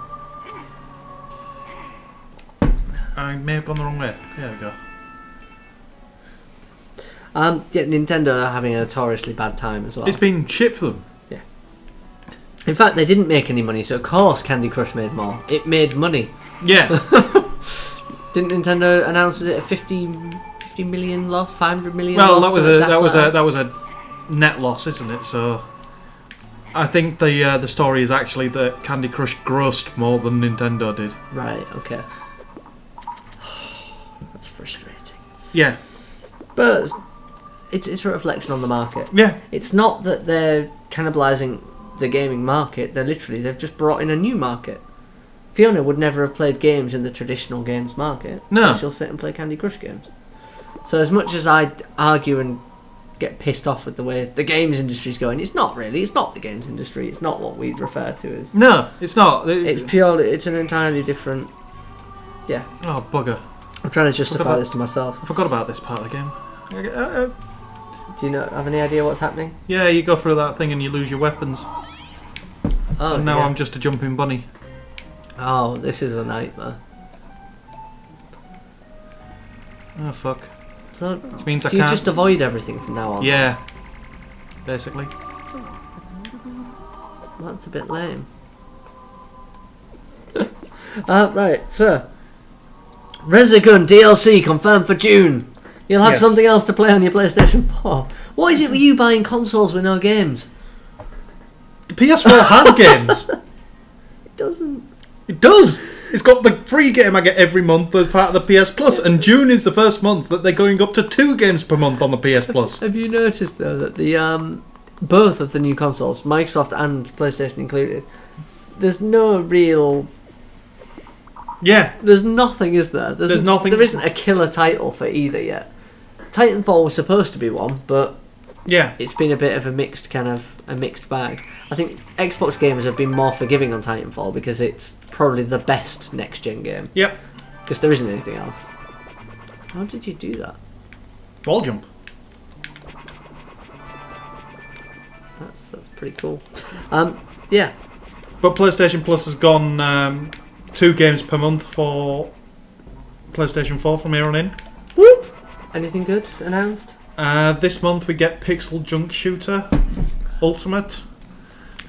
I may have gone the wrong way. There we go. Yeah, Nintendo are having a notoriously bad time as well. It's been shit for them. Yeah. In fact, they didn't make any money, so of course Candy Crush made more. It made money. Yeah. Didn't Nintendo announce it a 50 million loss, 500 million Well, loss? that was a net loss, isn't it? So I think the story is actually that Candy Crush grossed more than Nintendo did. Right. Okay. That's frustrating. Yeah. But it's a reflection on the market. Yeah. It's not that they're cannibalising the gaming market. They've just brought in a new market. Fiona would never have played games in the traditional games market. No. She'll sit and play Candy Crush games. So as much as I argue and get pissed off with the way the games industry's going, it's not really. It's not the games industry. It's not what we refer to as. No, it's not. It's purely. It's an entirely different. Yeah. Oh, bugger. I'm trying to justify this to myself. I forgot about this part of the game. Do you have any idea what's happening? Yeah, you go through that thing and you lose your weapons. Oh, And now yeah. I'm just a jumping bunny. Oh, this is a nightmare. Oh, fuck. So, Which means do I you can't... just avoid everything from now on? Yeah. Basically. That's a bit lame. Right, so Resogun DLC confirmed for June. You'll have Yes. something else to play on your PlayStation 4. What is it with you buying consoles with no games? The PS4 has games. It doesn't. It does. It's got the free game I get every month as part of the PS Plus, and June is the first month that they're going up to 2 games per month on the PS Plus. Have you noticed though that the both of the new consoles, Microsoft and PlayStation included, there's no real. Yeah. There's nothing, is there? There's nothing. There isn't a killer title for either yet. Titanfall was supposed to be one, but yeah, it's been a bit of a mixed bag. I think Xbox gamers have been more forgiving on Titanfall because it's probably the best next gen game. Yep. Because there isn't anything else. How did you do that? Wall jump. That's pretty cool. Yeah. But PlayStation Plus has gone 2 games per month for PlayStation 4 from here on in. Whoop! Anything good announced? This month we get Pixel Junk Shooter Ultimate.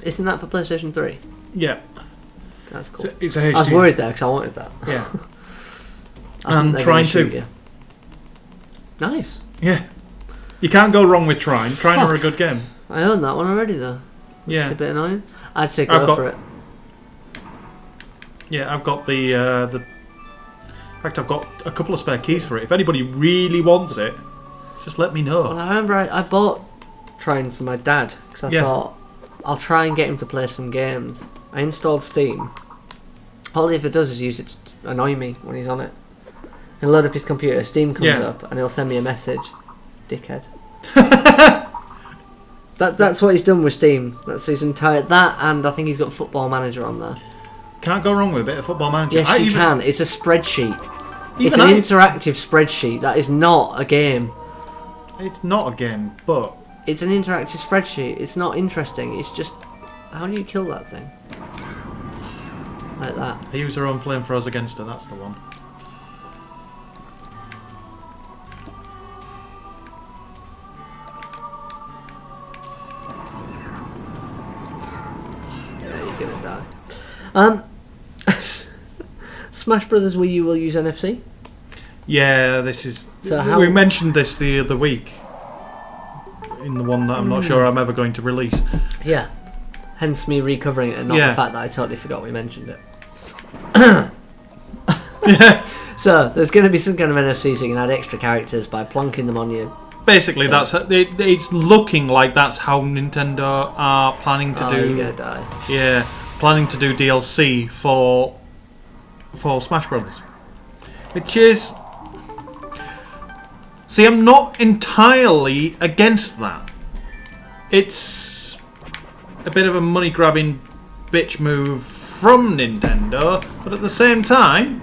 Isn't that for PlayStation 3? Yeah. That's cool. It's a HD. I was worried there because I wanted that. Yeah. And Trine 2. Nice. Yeah. You can't go wrong with Trine. Trine are a Fuck. good game. I own that one already though. Yeah. It's a bit annoying. I'd say go for it. Yeah, I've got the. In fact, I've got a couple of spare keys for it. If anybody really wants it, just let me know. Well, I remember I bought Trine for my dad because I thought I'll try and get him to play some games. I installed Steam. All he ever does is use it to annoy me when he's on it. He'll load up his computer, Steam comes up, and he'll send me a message. Dickhead. That's what he's done with Steam. That's his entire... That, and I think he's got Football Manager on there. Can't go wrong with a bit of Football Manager. Yes, you can. It's a spreadsheet. It's Even an interactive spreadsheet. That is not a game. It's not a game, but... It's an interactive spreadsheet. It's not interesting. It's just... How do you kill that thing? Like that. They use their own flamethrowers against her, that's the one. Yeah, you're gonna die. Smash Brothers Wii U will use NFC? Yeah, this is... So we mentioned this the other week. In the one that I'm not sure I'm ever going to release. Yeah. Hence me recovering it and not the fact that I totally forgot we mentioned it. Yeah. So, there's going to be some kind of NFC so you can add extra characters by plonking them on you. Basically, it's looking like that's how Nintendo are planning to do... You're going to die. Yeah, planning to do DLC for Smash Brothers. Which is... See, I'm not entirely against that. It's a bit of a money-grabbing bitch move from Nintendo, but at the same time,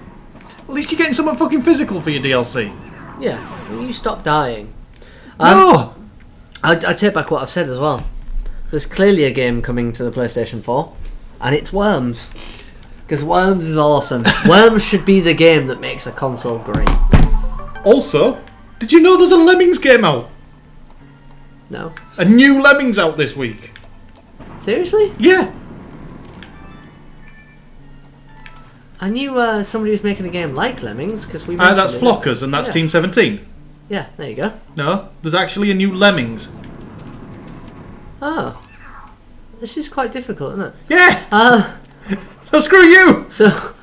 at least you're getting something fucking physical for your DLC. Yeah, you stop dying. No! I take back what I've said as well. There's clearly a game coming to the PlayStation 4, and it's Worms. Because Worms is awesome. Worms should be the game that makes a console great. Also, did you know there's a Lemmings game out? No. A new Lemmings out this week. Seriously? Yeah. I knew somebody was making a game like Lemmings because we mentioned That's it. Flockers, and that's Team 17. Yeah, there you go. No, there's actually a new Lemmings. Oh. This is quite difficult, isn't it? Yeah! So screw you! So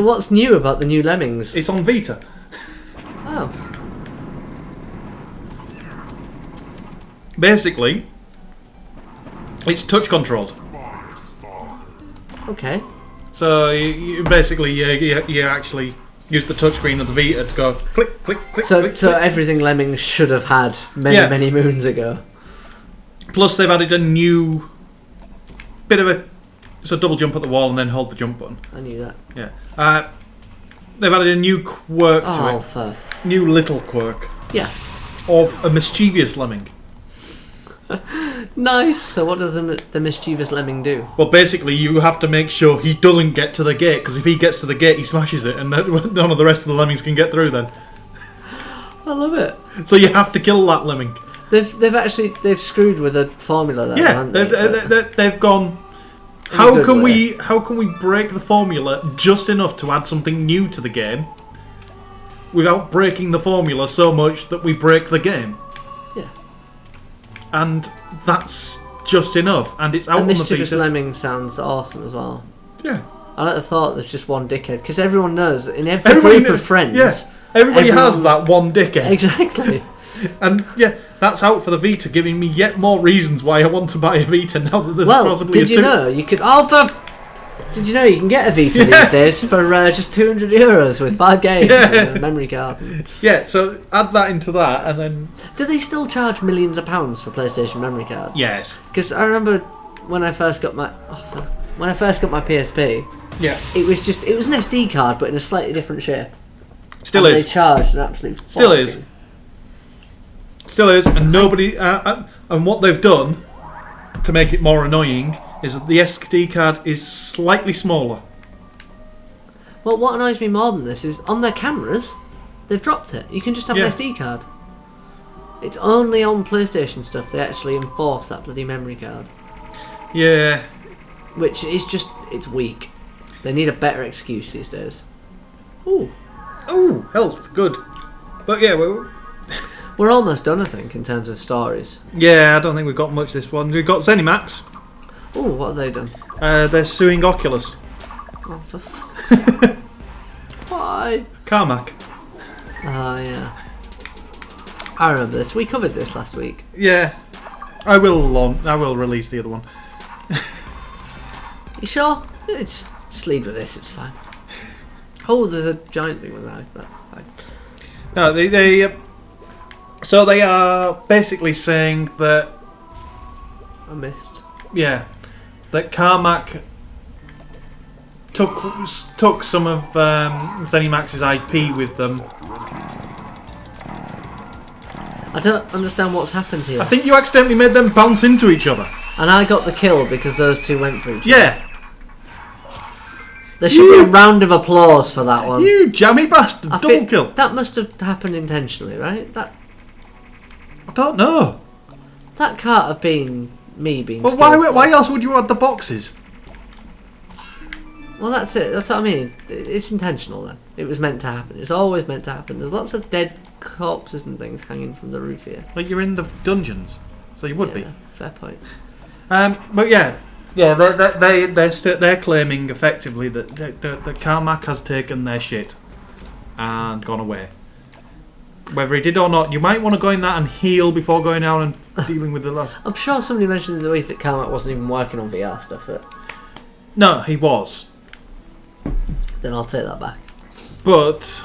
what's new about the new Lemmings? It's on Vita. Oh. Basically, it's touch controlled. Okay. So you basically you actually use the touchscreen of the Vita to go click, click, click, So click. everything Lemmings should have had many moons ago. Plus they've added a new bit of a double jump at the wall and then hold the jump button. I knew that. Yeah. They've added a new quirk to it. For... New little quirk. Yeah. Of a mischievous lemming. Nice. So what does the mischievous lemming do? Well, basically, you have to make sure he doesn't get to the gate, because if he gets to the gate, he smashes it, and none of the rest of the lemmings can get through then. I love it. So you have to kill that lemming. They've screwed with a formula there, haven't they? They've gone... How can we break the formula just enough to add something new to the game without breaking the formula so much that we break the game? Yeah. And that's just enough, and it's out on the Mischievous Vita. Lemming sounds awesome as well. Yeah. I like the thought there's just one dickhead, because everyone knows in every group of friends. Yeah, everybody has that one dickhead. Exactly. And yeah, that's out for the Vita, giving me yet more reasons why I want to buy a Vita now that there's possibly did you know you could? Did you know you can get a Vita these days for just €200 with 5 games and a memory card? Yeah, so add that into that, and then do they still charge millions of pounds for PlayStation memory cards? Yes. Because I remember when I first got my PSP. Yeah. It was an SD card, but in a slightly different shape. Still and is. They charged an absolute. Still is. Still is, and nobody. And what they've done to make it more annoying is that the SD card is slightly smaller. Well, what annoys me more than this is on their cameras, they've dropped it. You can just have an SD card. It's only on PlayStation stuff they actually enforce that bloody memory card. Yeah. Which is it's weak. They need a better excuse these days. Ooh. Ooh, health, good. But yeah, we're almost done, I think, in terms of stories. Yeah, I don't think we've got much this one. We've got ZeniMax. Ooh, what have they done? They're suing Oculus. Oh, for fuck's sake. Why? Carmack. Oh, yeah. I remember this. We covered this last week. Yeah. I will release the other one. You sure? Yeah, just lead with this, it's fine. Oh, there's a giant thing with that. That's fine. No, so they are basically saying that... I missed. Yeah. That Carmack took some of ZeniMax's IP with them. I don't understand what's happened here. I think you accidentally made them bounce into each other. And I got the kill because those two went for each other. Yeah. There should be a round of applause for that one. You jammy bastard! Double kill. That must have happened intentionally, right? I don't know. That can't have been me being. Well, why else would you add the boxes? Well, that's it. That's what I mean. It's intentional then. It was meant to happen. It's always meant to happen. There's lots of dead corpses and things hanging from the roof here. Well, you're in the dungeons, so you would be. Fair point. But yeah, they're claiming effectively that Carmack has taken their shit and gone away. Whether he did or not, you might want to go in that and heal before going out and dealing with the last. I'm sure somebody mentioned in the week that Carmack wasn't even working on VR stuff. No, he was. Then I'll take that back. But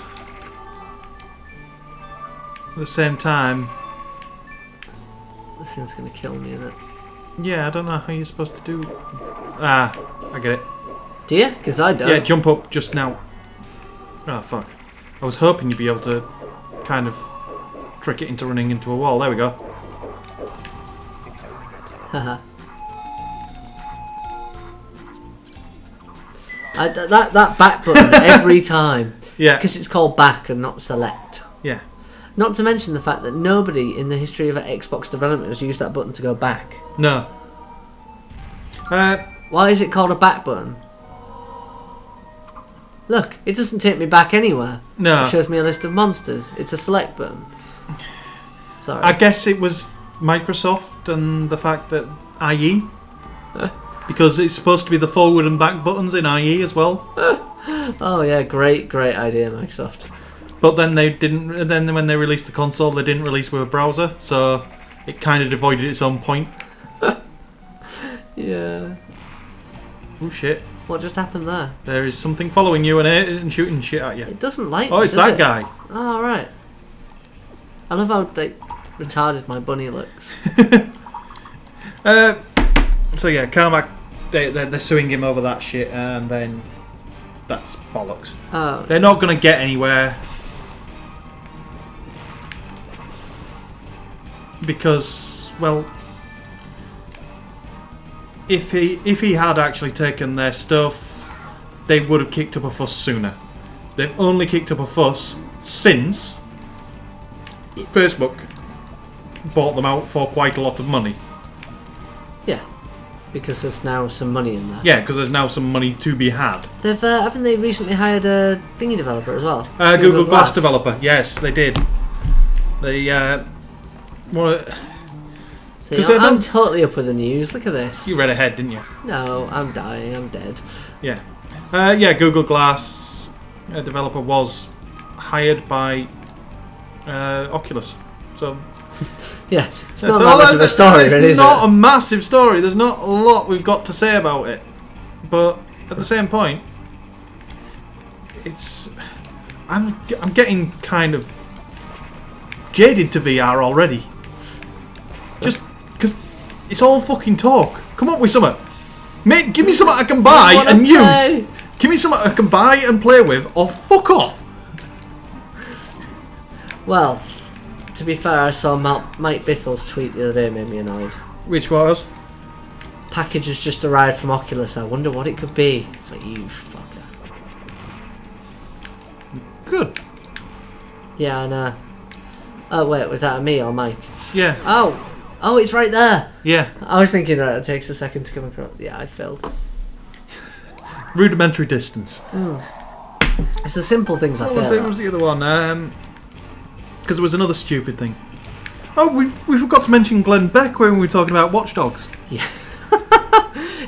at the same time, this thing's going to kill me, isn't it? Yeah, I don't know how you're supposed to do. I get it. Do you? Because I don't. Yeah, jump up just now. Oh, fuck. I was hoping you'd be able to kind of trick it into running into a wall. There we go. Haha. that back button every time. Yeah. Because it's called back and not select. Yeah. Not to mention the fact that nobody in the history of Xbox development has used that button to go back. No. Why is it called a back button? Look, it doesn't take me back anywhere. No. It shows me a list of monsters. It's a select button. Sorry. I guess it was Microsoft and the fact that IE. Because it's supposed to be the forward and back buttons in IE as well. Oh yeah, great idea, Microsoft. But then they didn't. Then when they released the console, they didn't release with a browser, so it kind of devoided its own point. Yeah. Oh shit! What just happened there? There is something following you and shooting shit at you. It doesn't like. Oh, me, it's does that it? guy. Oh right. I love how retarded my bunny looks. So yeah, Carmack, they're suing him over that shit, and then that's bollocks. Oh. They're not going to get anywhere because, well, if he had actually taken their stuff, they would have kicked up a fuss sooner. They've only kicked up a fuss since Facebook bought them out for quite a lot of money. Yeah. Because there's now some money in there. Yeah, because there's now some money to be had. They've haven't they recently hired a thingy developer as well? Google Glass developer. Yes, they did. They See, I'm totally up with the news. Look at this. You read ahead, didn't you? No, I'm dying. I'm dead. Yeah. Yeah, Google Glass developer was hired by Oculus. So Yeah, it's not that much of a story, it's really, is not it? a massive story. There's not a lot we've got to say about it. But at the same point, I'm getting kind of jaded to VR already. Just because it's all fucking talk. Come up with something. Mate, give me something I can buy and use. Give me something I can buy and play with, or fuck off. Well, to be fair, I saw Mike Bittle's tweet the other day, made me annoyed. Which was? Package has just arrived from Oculus. I wonder what it could be. It's like, you fucker. Good. Yeah, I know. Oh wait, was that me or Mike? Yeah. Oh, it's right there. Yeah. I was thinking, right, it takes a second to come across. Yeah, I failed. Rudimentary distance. It's the simple things I fail What was the other one? Because there was another stupid thing. Oh, we forgot to mention Glenn Beck when we were talking about Watch Dogs. Yeah.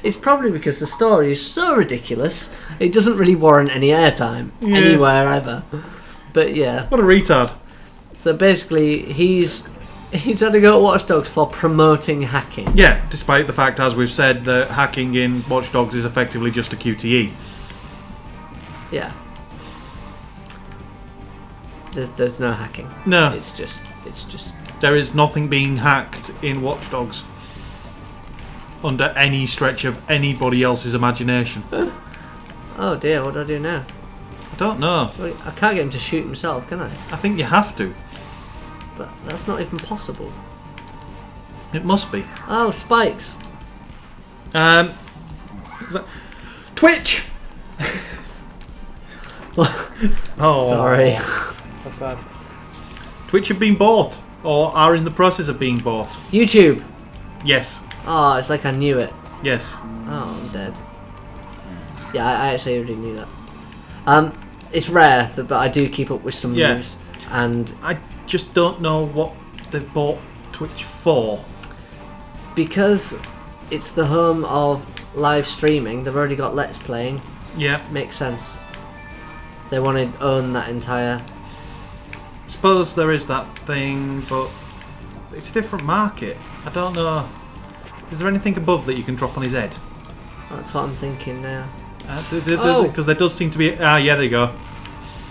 It's probably because the story is so ridiculous, it doesn't really warrant any airtime anywhere ever. But yeah. What a retard. So basically, he's had to go at Watch Dogs for promoting hacking. Yeah, despite the fact, as we've said, that hacking in Watch Dogs is effectively just a QTE. Yeah. There's no hacking. No. It's just. There is nothing being hacked in Watch Dogs. Under any stretch of anybody else's imagination. Oh dear, what do I do now? I don't know. Well, I can't get him to shoot himself, can I? I think you have to. But that's not even possible. It must be. Oh, spikes. Twitch! Oh, sorry. That's bad. Twitch have been bought, or are in the process of being bought. YouTube. Yes. Oh, it's like I knew it. Yes. Oh, I'm dead. Yeah, I actually already knew that. It's rare, but I do keep up with some news. And I just don't know what they've bought Twitch for. Because it's the home of live streaming, they've already got Let's Playing. Yeah. Makes sense. They want to own that entire... Suppose there is that thing, but it's a different market. I don't know. Is there anything above that you can drop on his head? That's what I'm thinking now. Because there does seem to be... Ah, yeah, there you go.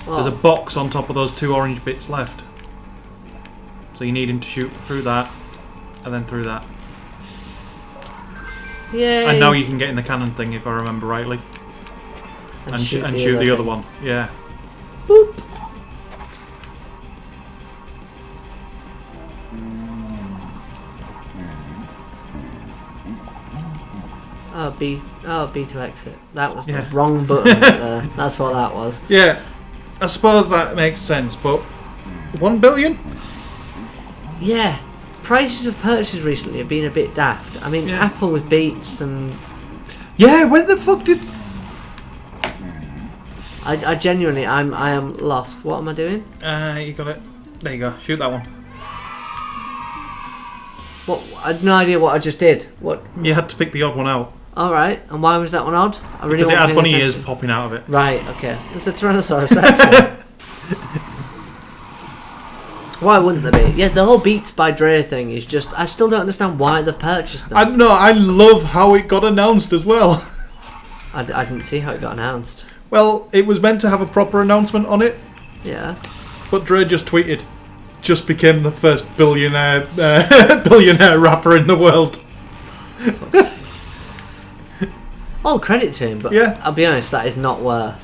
Oh. There's a box on top of those two orange bits left. So you need him to shoot through that, and then through that. Yay! And now you can get in the cannon thing, if I remember rightly. And shoot the other one. Yeah. Boop! B to exit. That was the wrong button right there. That's what that was. Yeah. I suppose that makes sense, but 1 billion? Yeah. Prices of purchase recently have been a bit daft. I mean, Apple with Beats and... Yeah, where the fuck did... I genuinely, I am lost. What am I doing? You got it. There you go. Shoot that one. What? I had no idea what I just did. What? You had to pick the odd one out. Alright, and why was that one odd? I really because it had bunny attention. ears popping out of it. Right, okay. It's a Tyrannosaurus Rex. Why wouldn't there be? Yeah, the whole Beats by Dre thing is just... I still don't understand why they've purchased them. I love how it got announced as well. I didn't see how it got announced. Well, it was meant to have a proper announcement on it. Yeah. But Dre just tweeted, just became the first billionaire rapper in the world. All credit to him, but I'll be honest, that is not worth.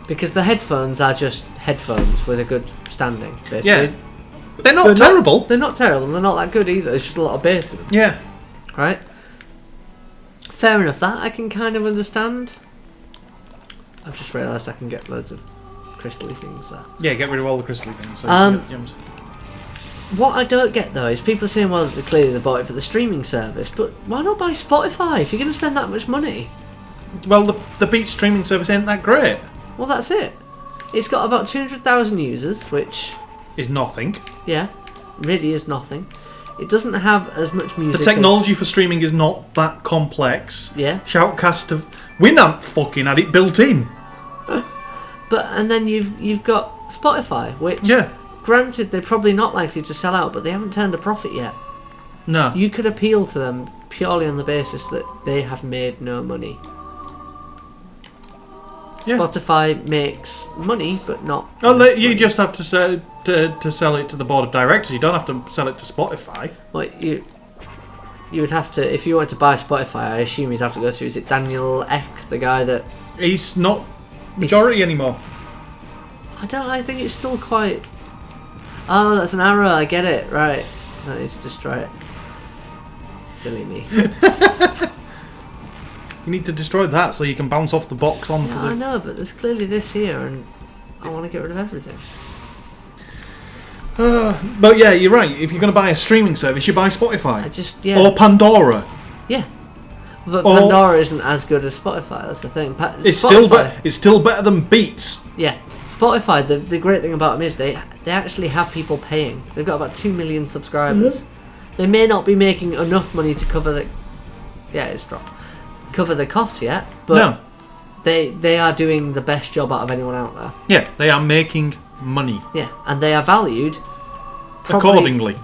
Because the headphones are just headphones with a good standing, basically. Yeah. They're not terrible. They're not terrible, they're not that good either, there's just a lot of bass in them. Yeah. Right? Fair enough, that I can kind of understand. I've just realised I can get loads of crystally things there. Yeah, get rid of all the crystally things. So you can get yums. What I don't get though is people are saying, well, clearly they bought it for the streaming service, but why not buy Spotify if you're going to spend that much money? Well, the Beat streaming service ain't that great. Well, that's it. It's got about 200,000 users, which... is nothing. Yeah, really is nothing. It doesn't have as much music. The technology for streaming is not that complex. Yeah. Shoutcast Winamp fucking had it built in. And then you've got Spotify, which, granted, they're probably not likely to sell out, but they haven't turned a profit yet. No. You could appeal to them purely on the basis that they have made no money. Yeah. Spotify makes money, but not. You just have to sell it to the board of directors. You don't have to sell it to Spotify. Well, you would have to, if you wanted to buy Spotify, I assume you'd have to go through. Is it Daniel Ek, the guy that? He's not majority anymore. I think it's still quite. Oh, that's an arrow. I get it. Right. I need to destroy it. Silly me. You need to destroy that so you can bounce off the box onto the... I know, but there's clearly this here, and I want to get rid of everything. But yeah, you're right. If you're going to buy a streaming service, you buy Spotify. Or Pandora. Yeah. But Pandora isn't as good as Spotify, that's the thing. It's still better than Beats. Yeah. Spotify, the great thing about them is they actually have people paying. They've got about 2 million subscribers. Mm-hmm. They may not be making enough money to cover the... Yeah, it's dropped. Cover the costs yet, but they are doing the best job out of anyone out there. Yeah, they are making money. Yeah, and they are valued accordingly.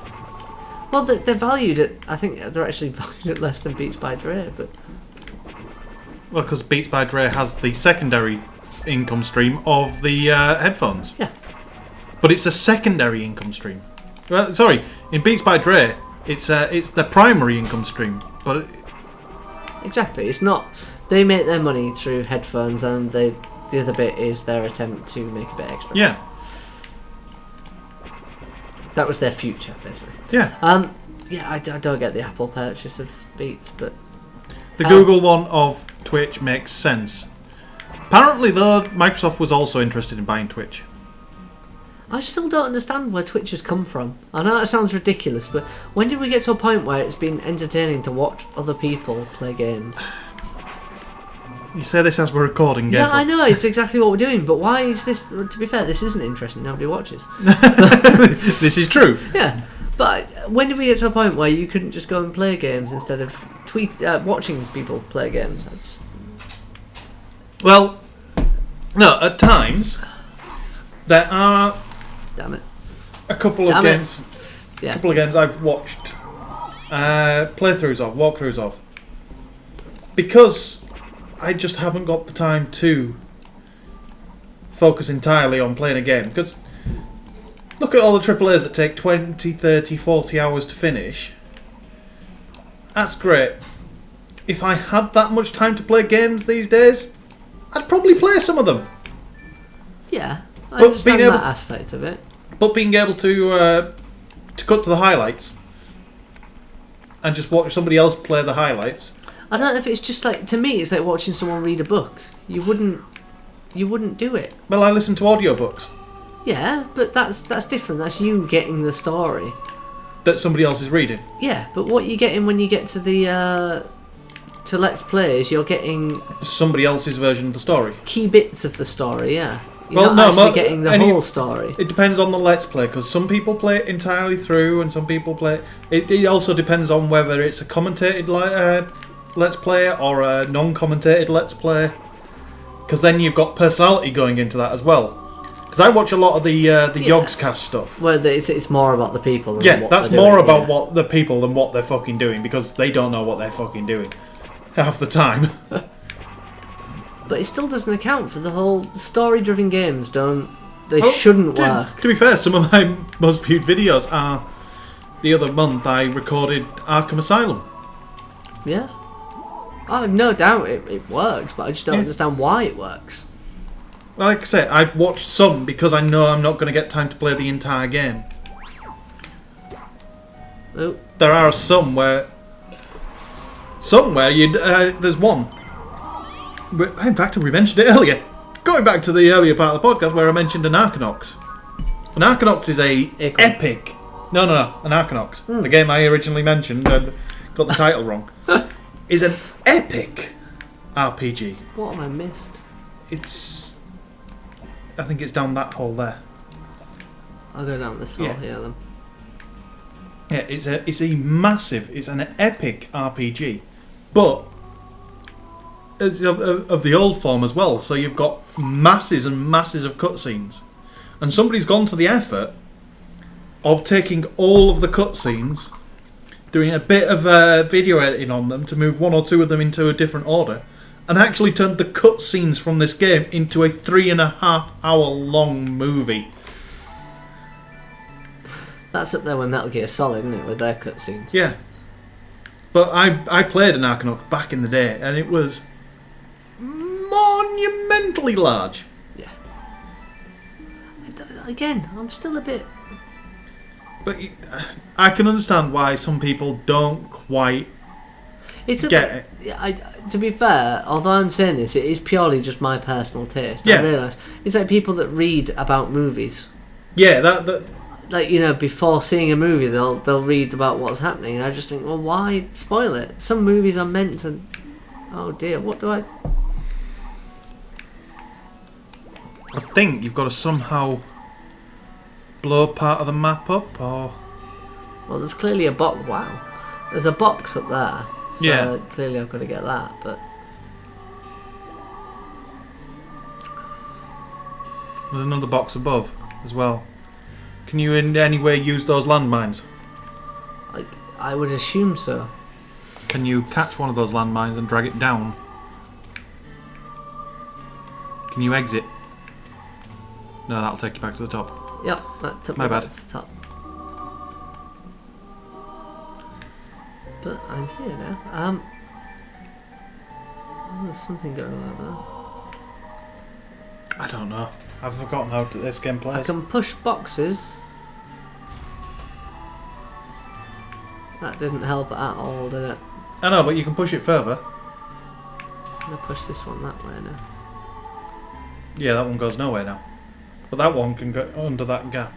Well, they're valued at, I think they're actually valued at less than Beats by Dre, but... Well, because Beats by Dre has the secondary income stream of the headphones. Yeah. But it's a secondary income stream. Well, sorry, in Beats by Dre, it's the primary income stream, but... Exactly, it's not... They make their money through headphones, and the other bit is their attempt to make a bit extra. Yeah. That was their future, basically. Yeah. Yeah, I don't get the Apple purchase of Beats, but... The Google one of Twitch makes sense. Apparently, though, Microsoft was also interested in buying Twitch. I still don't understand where Twitch has come from. I know that sounds ridiculous, but when did we get to a point where it's been entertaining to watch other people play games? You say this as we're recording gameplay. Yeah, I know, it's exactly what we're doing, but why is this... To be fair, this isn't interesting, nobody watches. This is true. Yeah, but when did we get to a point where you couldn't just go and play games instead of watching people play games? Well, no, at times, there are... Damn it. A couple of games. Yeah. A couple of games I've watched playthroughs of, walkthroughs of, because I just haven't got the time to focus entirely on playing a game. Because look at all the AAAs that take 20, 30, 40 hours to finish. That's great. If I had that much time to play games these days, I'd probably play some of them. Yeah. I understand that aspect of it. But being able to cut to the highlights and just watch somebody else play the highlights. I don't know if it's just like, to me, it's like watching someone read a book. You wouldn't do it. Well, I listen to audiobooks. Yeah, but that's different. That's you getting the story that somebody else is reading. Yeah, but what you're getting when you get to the to Let's Plays, you're getting somebody else's version of the story. Key bits of the story, yeah. You're not actually getting the whole story. It depends on the Let's Play, because some people play it entirely through, and some people play it. It also depends on whether it's a commentated Let's Play or a non-commentated Let's Play, because then you've got personality going into that as well. Because I watch a lot of the Yogscast stuff. Well, it's more about the people. Than what that's more doing, about what the people than what they're fucking doing, because they don't know what they're fucking doing half the time. But it still doesn't account for the whole story-driven games. Shouldn't work. To be fair, some of my most viewed videos are the other month I recorded Arkham Asylum. Yeah. I have no doubt it works, but I just don't understand why it works. Like I say, I've watched some because I know I'm not going to get time to play the entire game. Oh. There are some where you there's one. In fact, we mentioned it earlier. Going back to the earlier part of the podcast where I mentioned an Archinox. An Archinox is a epic. No, an Archinox. The game I originally mentioned and got the title wrong. Is an epic RPG. What have I missed? I think it's down that hole there. I'll go down this hole here then. Yeah, it's an epic RPG, but of the old form as well. So you've got masses and masses of cutscenes, and somebody's gone to the effort of taking all of the cutscenes, doing a bit of video editing on them to move one or two of them into a different order, and actually turned the cutscenes from this game into a 3.5 hour long movie. That's up there with Metal Gear Solid, isn't it, with their cutscenes? Yeah. But I played an Arkanook back in the day, and it was monumentally large. Yeah. Again, I'm still a bit... But I can understand why some people don't quite get it. To be fair, although I'm saying this, it is purely just my personal taste. Yeah. I realise. It's like people that read about movies. Yeah, that Like, you know, before seeing a movie, they'll read about what's happening. And I just think, well, why spoil it? Some movies are meant to... Oh dear, what do I... I think you've got to somehow blow part of the map up, or... Well, there's clearly a box. Wow. There's a box up there. So Yeah. clearly I've got to get that, but... There's another box above as well. Can you in any way use those landmines? I would assume so. Can you catch one of those landmines and drag it down? Can you exit? No, that'll take you back to the top. Yep, that took My me bad. back to the top. But I'm here now. Oh, there's something going on over there. I don't know. I've forgotten how this game plays. I can push boxes. That didn't help at all, did it? I know, but you can push it further. I'm gonna push this one that way now. Yeah, that one goes nowhere now. But that one can go under that gap.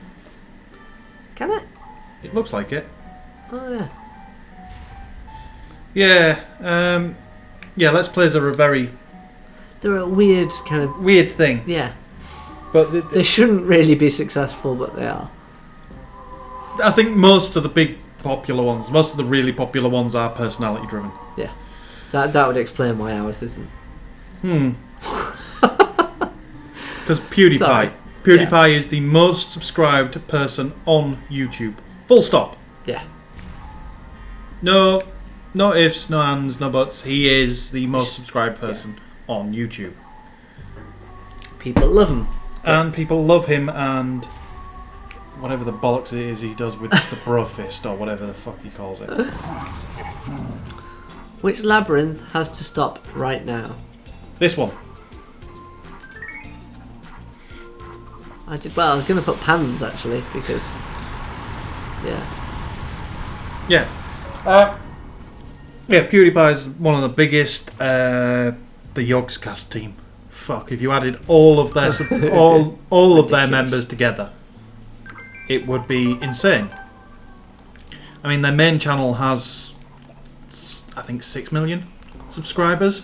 Can it? It looks like it. Oh yeah. Yeah, Let's Plays are a very They're a weird kind of... weird thing. Yeah. But They shouldn't really be successful, but they are. I think most of the big popular ones, most of the really popular ones are personality driven. Yeah. That would explain why ours isn't. Because PewDiePie. Sorry. PewDiePie is the most subscribed person on YouTube. Full stop. Yeah. No ifs, no ands, no buts. He is the most subscribed person on YouTube. People love him. And people love him, and whatever the bollocks it is he does with the bro fist, or whatever the fuck he calls it. Which labyrinth has to stop right now? This one. I was going to put pans, actually, because... Yeah. Yeah. PewDiePie is one of the biggest, the Yogscast team. Fuck, if you added all of their all of their members together, it would be insane. I mean, their main channel has, I think, 6 million subscribers.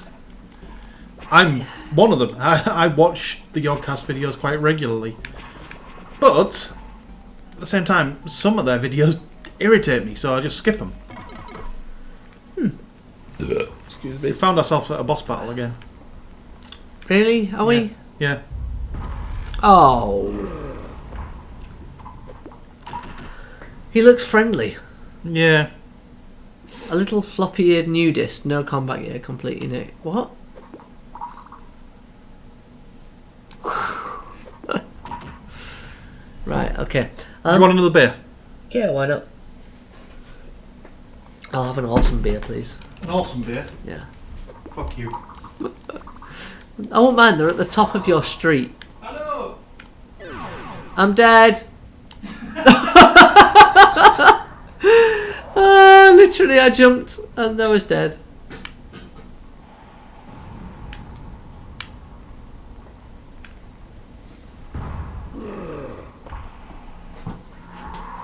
I'm one of them. I watch the Yogscast videos quite regularly, but at the same time, some of their videos irritate me, so I just skip them. Excuse me. We found ourselves at a boss battle again. Really? Are we? Yeah. Oh. He looks friendly. Yeah. A little floppy-eared nudist, no combat gear, completely nude. What? Right, okay. Do you want another beer? Yeah, why not? I'll have an awesome beer, please. An awesome beer? Yeah. Fuck you. I won't mind, they're at the top of your street. I know! I'm dead! Literally, I jumped and I was dead.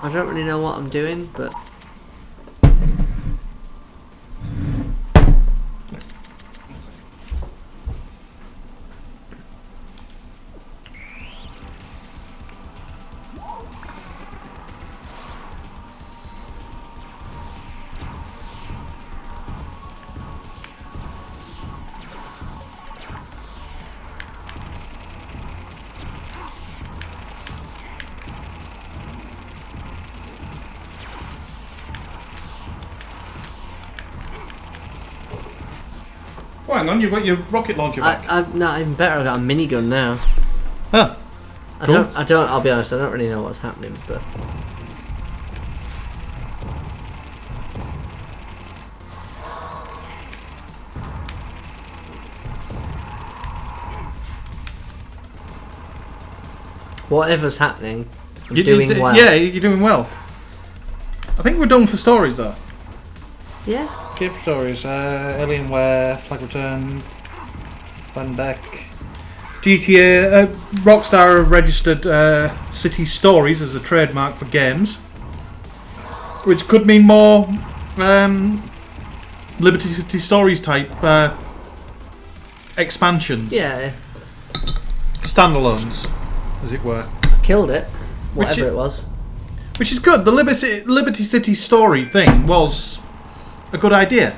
I don't really know what I'm doing, but... Oh, hang on, you've got your rocket launcher back. I'm not even better. I've got a minigun now. Huh. Cool. I don't. I'll be honest. I don't really know what's happening, but. Whatever's happening, I'm doing well. Yeah, you're doing well. I think we're done for stories, though. Yeah. Keep stories. Alienware, Flag Return, Van Beck. GTA, Rockstar have registered City Stories as a trademark for games, which could mean more Liberty City Stories type expansions. Yeah. Standalones, as it were. Killed it. Whatever it was. Which is good. The Liberty City Story thing was a good idea.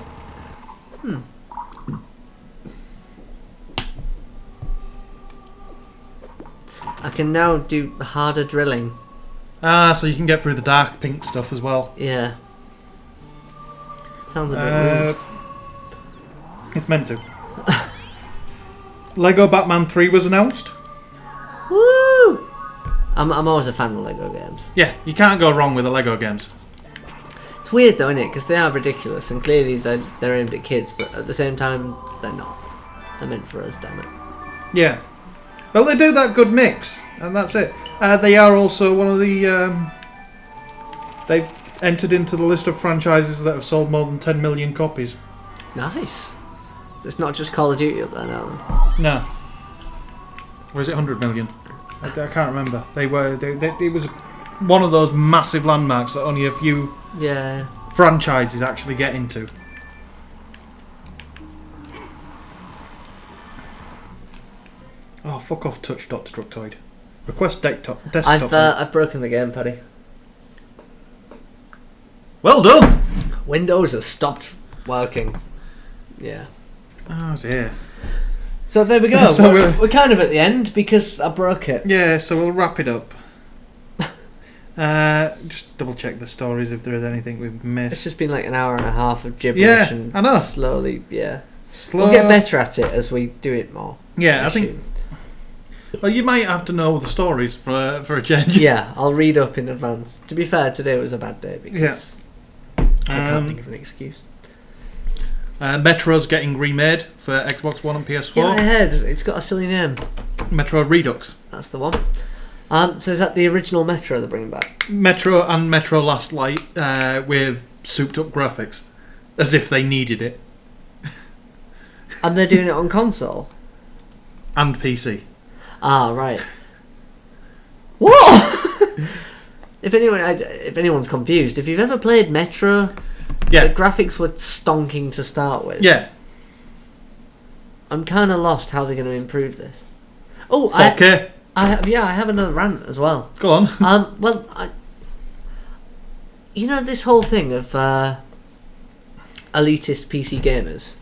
I can now do harder drilling. So you can get through the dark pink stuff as well. Yeah. Sounds a bit weird. It's meant to. Lego Batman 3 was announced. Woo! I'm always a fan of Lego games. Yeah, you can't go wrong with the Lego games. It's weird though, isn't it? Because they are ridiculous and clearly they're aimed at kids, but at the same time, they're not. They're meant for us, damn it. Yeah. Well, they do that good mix, and that's it. They are also one of the... they've entered into the list of franchises that have sold more than 10 million copies. Nice. So it's not just Call of Duty up there now then? No. Or is it 100 million? I can't remember. It was one of those massive landmarks that only a few franchises actually get into. Oh, fuck off, Touch.Destructoid. Request desktop. I've broken the game, Paddy. Well done! Windows has stopped working. Yeah. Oh dear. So there we go. So we're kind of at the end because I broke it. Yeah, so we'll wrap it up. Just double check the stories if there is anything we've missed. It's just been like an hour and a half of gibberish and I know. Slowly, we'll get better at it as we do it more. Yeah, I think. Well, you might have to know the stories for a change. Yeah, I'll read up in advance. To be fair, today was a bad day because I can't think of an excuse. Metro's getting remade for Xbox One and PS4. Yeah, I heard. It's got a silly name. Metro Redux. That's the one. So is that the original Metro they're bringing back? Metro and Metro Last Light with souped up graphics. As if they needed it. And they're doing it on console? And PC. Ah, right. What? If anyone's confused, if you've ever played Metro, the graphics were stonking to start with. Yeah. I'm kind of lost how they're going to improve this. Oh, 4K. I have another rant as well. Go on. You know this whole thing of elitist PC gamers.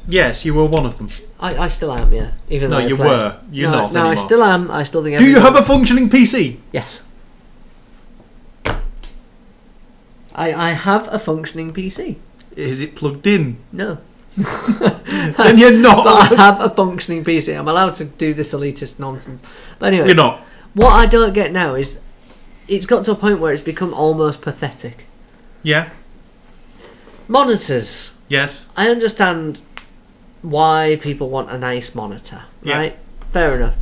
Yes, you were one of them. I still am, yeah. Even though you were. You're not anymore. I still am. I still think. Do you have a functioning PC? Yes. I have a functioning PC. Is it plugged in? No. Then you're not. But I have a functioning PC. I'm allowed to do this elitist nonsense. But anyway, you're not. What I don't get now is it's got to a point where it's become almost pathetic. Yeah. Monitors. Yes. I understand why people want a nice monitor, right? Yeah. Fair enough.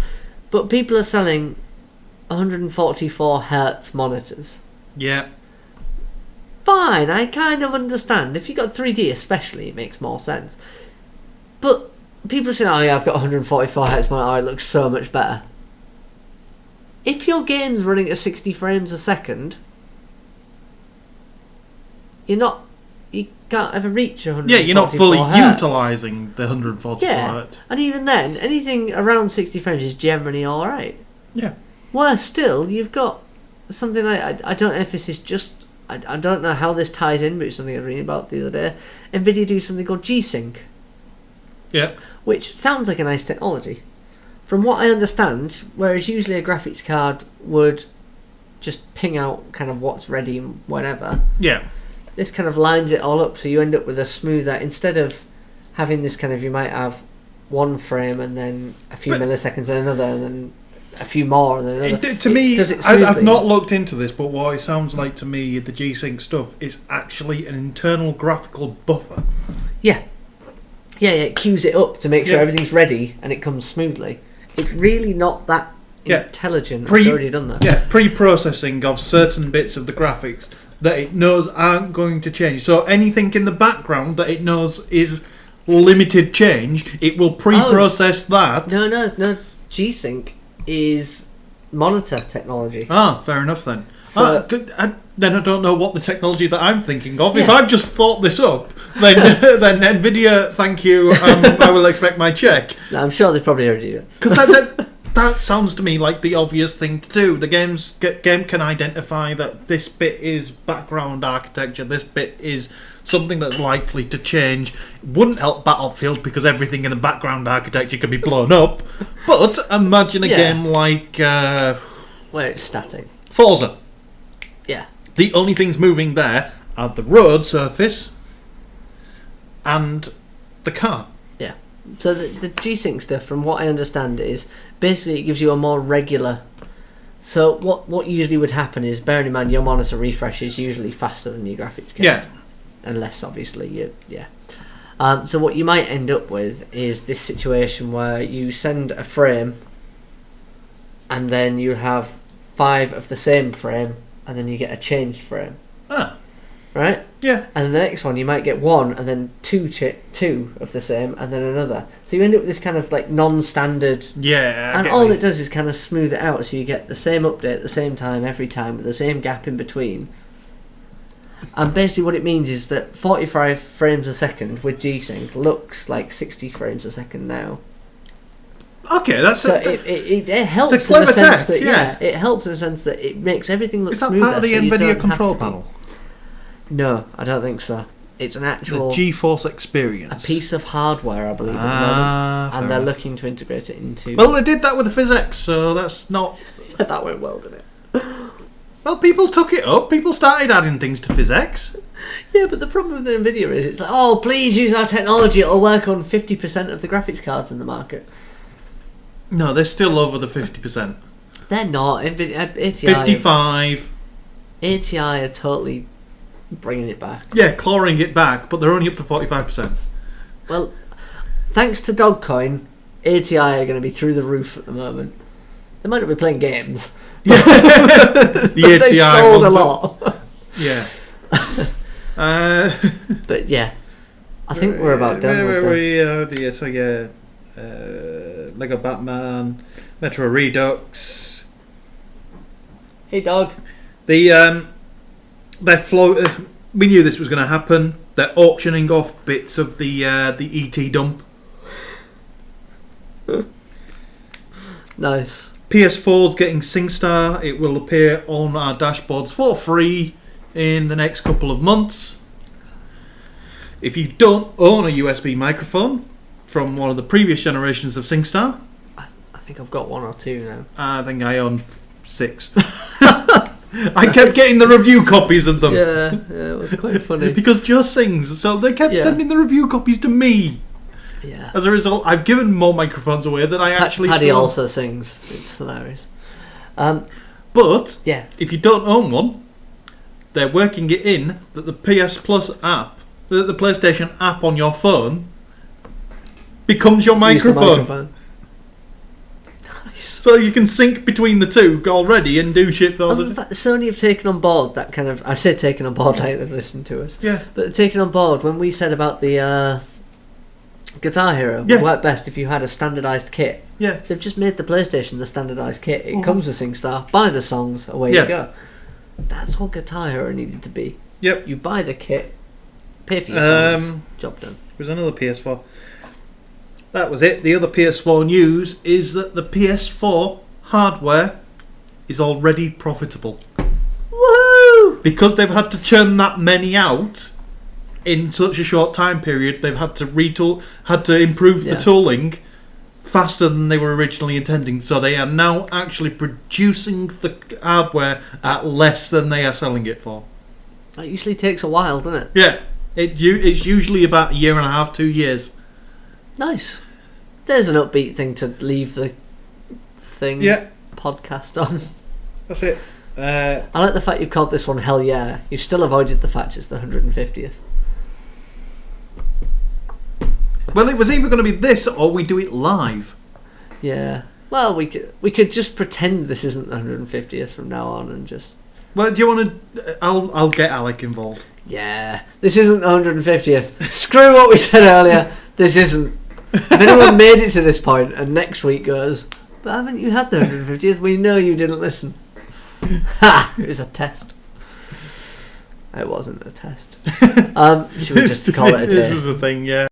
But people are selling 144 Hz monitors. Yeah. Fine, I kind of understand. If you got 3D especially, it makes more sense. But people are saying, oh yeah, I've got 144 Hz monitor, oh, it looks so much better. If your game's running at 60 frames a second, you can't ever reach 144 Yeah, you're not fully hertz. utilising the 144 Hz. And even then, anything around 60 frames is generally alright. Yeah. Worse still, you've got something like, I don't know if this is just, I don't know how this ties in, but it's something I was reading about the other day. NVIDIA do something called G-Sync. Yeah. Which sounds like a nice technology. From what I understand, whereas usually a graphics card would just ping out kind of what's ready and whatever. Yeah. This kind of lines it all up so you end up with a smoother, instead of having this kind of, you might have one frame and then a few milliseconds and another, and then a few more and then another. To me, does it I've not looked into this, but what it sounds like to me, the G-Sync stuff is actually an internal graphical buffer. Yeah, it queues it up to make sure everything's ready and it comes smoothly. It's really not that intelligent. It's already done that. Yeah, pre-processing of certain bits of the graphics that it knows aren't going to change. So anything in the background that it knows is limited change, it will pre-process that. No. G-Sync is monitor technology. Ah, fair enough then. So, then I don't know what the technology that I'm thinking of. If I've just thought this up, then then Nvidia, thank you. I will expect my check. No, I'm sure they probably already do it. Because that sounds to me like the obvious thing to do. The game can identify that this bit is background architecture, this bit is something that's likely to change. It wouldn't help Battlefield because everything in the background architecture can be blown up. But imagine a game like where it's static. Forza. Yeah. The only things moving there are the road surface and the car. Yeah. So the G-Sync stuff, from what I understand, is basically it gives you a more regular. So what usually would happen is, bearing in mind your monitor refresh is usually faster than your graphics card. Yeah. Unless obviously so what you might end up with is this situation where you send a frame and then you have 5 of the same frame and then you get a changed frame. Ah. Right? Yeah. And the next one you might get 1 and then 2 of the same and then another. So you end up with this kind of like non-standard. Yeah. And all it does is kind of smooth it out, so you get the same update at the same time every time with the same gap in between. And basically what it means is that 45 frames a second with G-Sync looks like 60 frames a second now. Okay, that's so it helps it's a clever in the sense tech, that it helps in the sense that it makes everything look smoother. Is that part of the so Nvidia control panel? No, I don't think so. It's an actual the GeForce Experience, a piece of hardware, I believe, at the moment, and they're looking to integrate it into. Well, they did that with the PhysX, so that's not. That went well, didn't it? Well, people took it up. People started adding things to PhysX. Yeah, but the problem with the Nvidia is it's like, oh, please use our technology. It'll work on 50% of the graphics cards in the market. No, they're still over the 50%. They're not. ATI 55. ATI are totally bringing it back. Yeah, clawing it back, but they're only up to 45%. Well, thanks to Dogcoin, ATI are going to be through the roof at the moment. They might not be playing games. Yeah. The ATI they sold a lot. Yeah. But yeah, I think we're about done with Lego Batman, Metro Redux. Hey, dog. We knew this was going to happen. They're auctioning off bits of the ET dump. Nice. PS4's getting SingStar. It will appear on our dashboards for free in the next couple of months. If you don't own a USB microphone from one of the previous generations of SingStar, I think I've got 1 or 2 now. I think I own 6. I kept getting the review copies of them. Yeah, it was quite funny. Because Joe sings, so they kept sending the review copies to me. Yeah. As a result, I've given more microphones away than I actually Paddy stole. also sings. It's hilarious. But yeah, if you don't own one, they're working it in that the PS Plus app, the PlayStation app on your phone, becomes your microphone. Nice. So you can sync between the two already and do shit. Sony have taken on board that kind of. I say taken on board like they've listened to us. Yeah. But they've taken on board when we said about the Guitar Hero would work best if you had a standardised kit. Yeah. They've just made the PlayStation the standardised kit. It comes with SingStar, buy the songs, away you go. That's what Guitar Hero needed to be. Yep. You buy the kit, pay for your songs, job done. There's another PS4. That was it. The other PS4 news is that the PS4 hardware is already profitable. Woohoo! Because they've had to churn that many out in such a short time period, they've had to retool, had to improve the tooling faster than they were originally intending. So they are now actually producing the hardware at less than they are selling it for. That usually takes a while, doesn't it? Yeah, it's usually about a year and a half, 2 years. Nice. There's an upbeat thing to leave the thing podcast on. That's it. I like the fact you called this one Hell Yeah. You've still avoided the fact it's the 150th. Well, it was either going to be this or we do it live. Yeah. Well, we could just pretend this isn't the 150th from now on and just... Well, do you want to... I'll get Alec involved. Yeah. This isn't the 150th. Screw what we said earlier. This isn't. If anyone made it to this point and next week goes, but haven't you had the 150th? We know you didn't listen. Ha! It was a test. It wasn't a test. Should we just call it a day? This was a thing, yeah.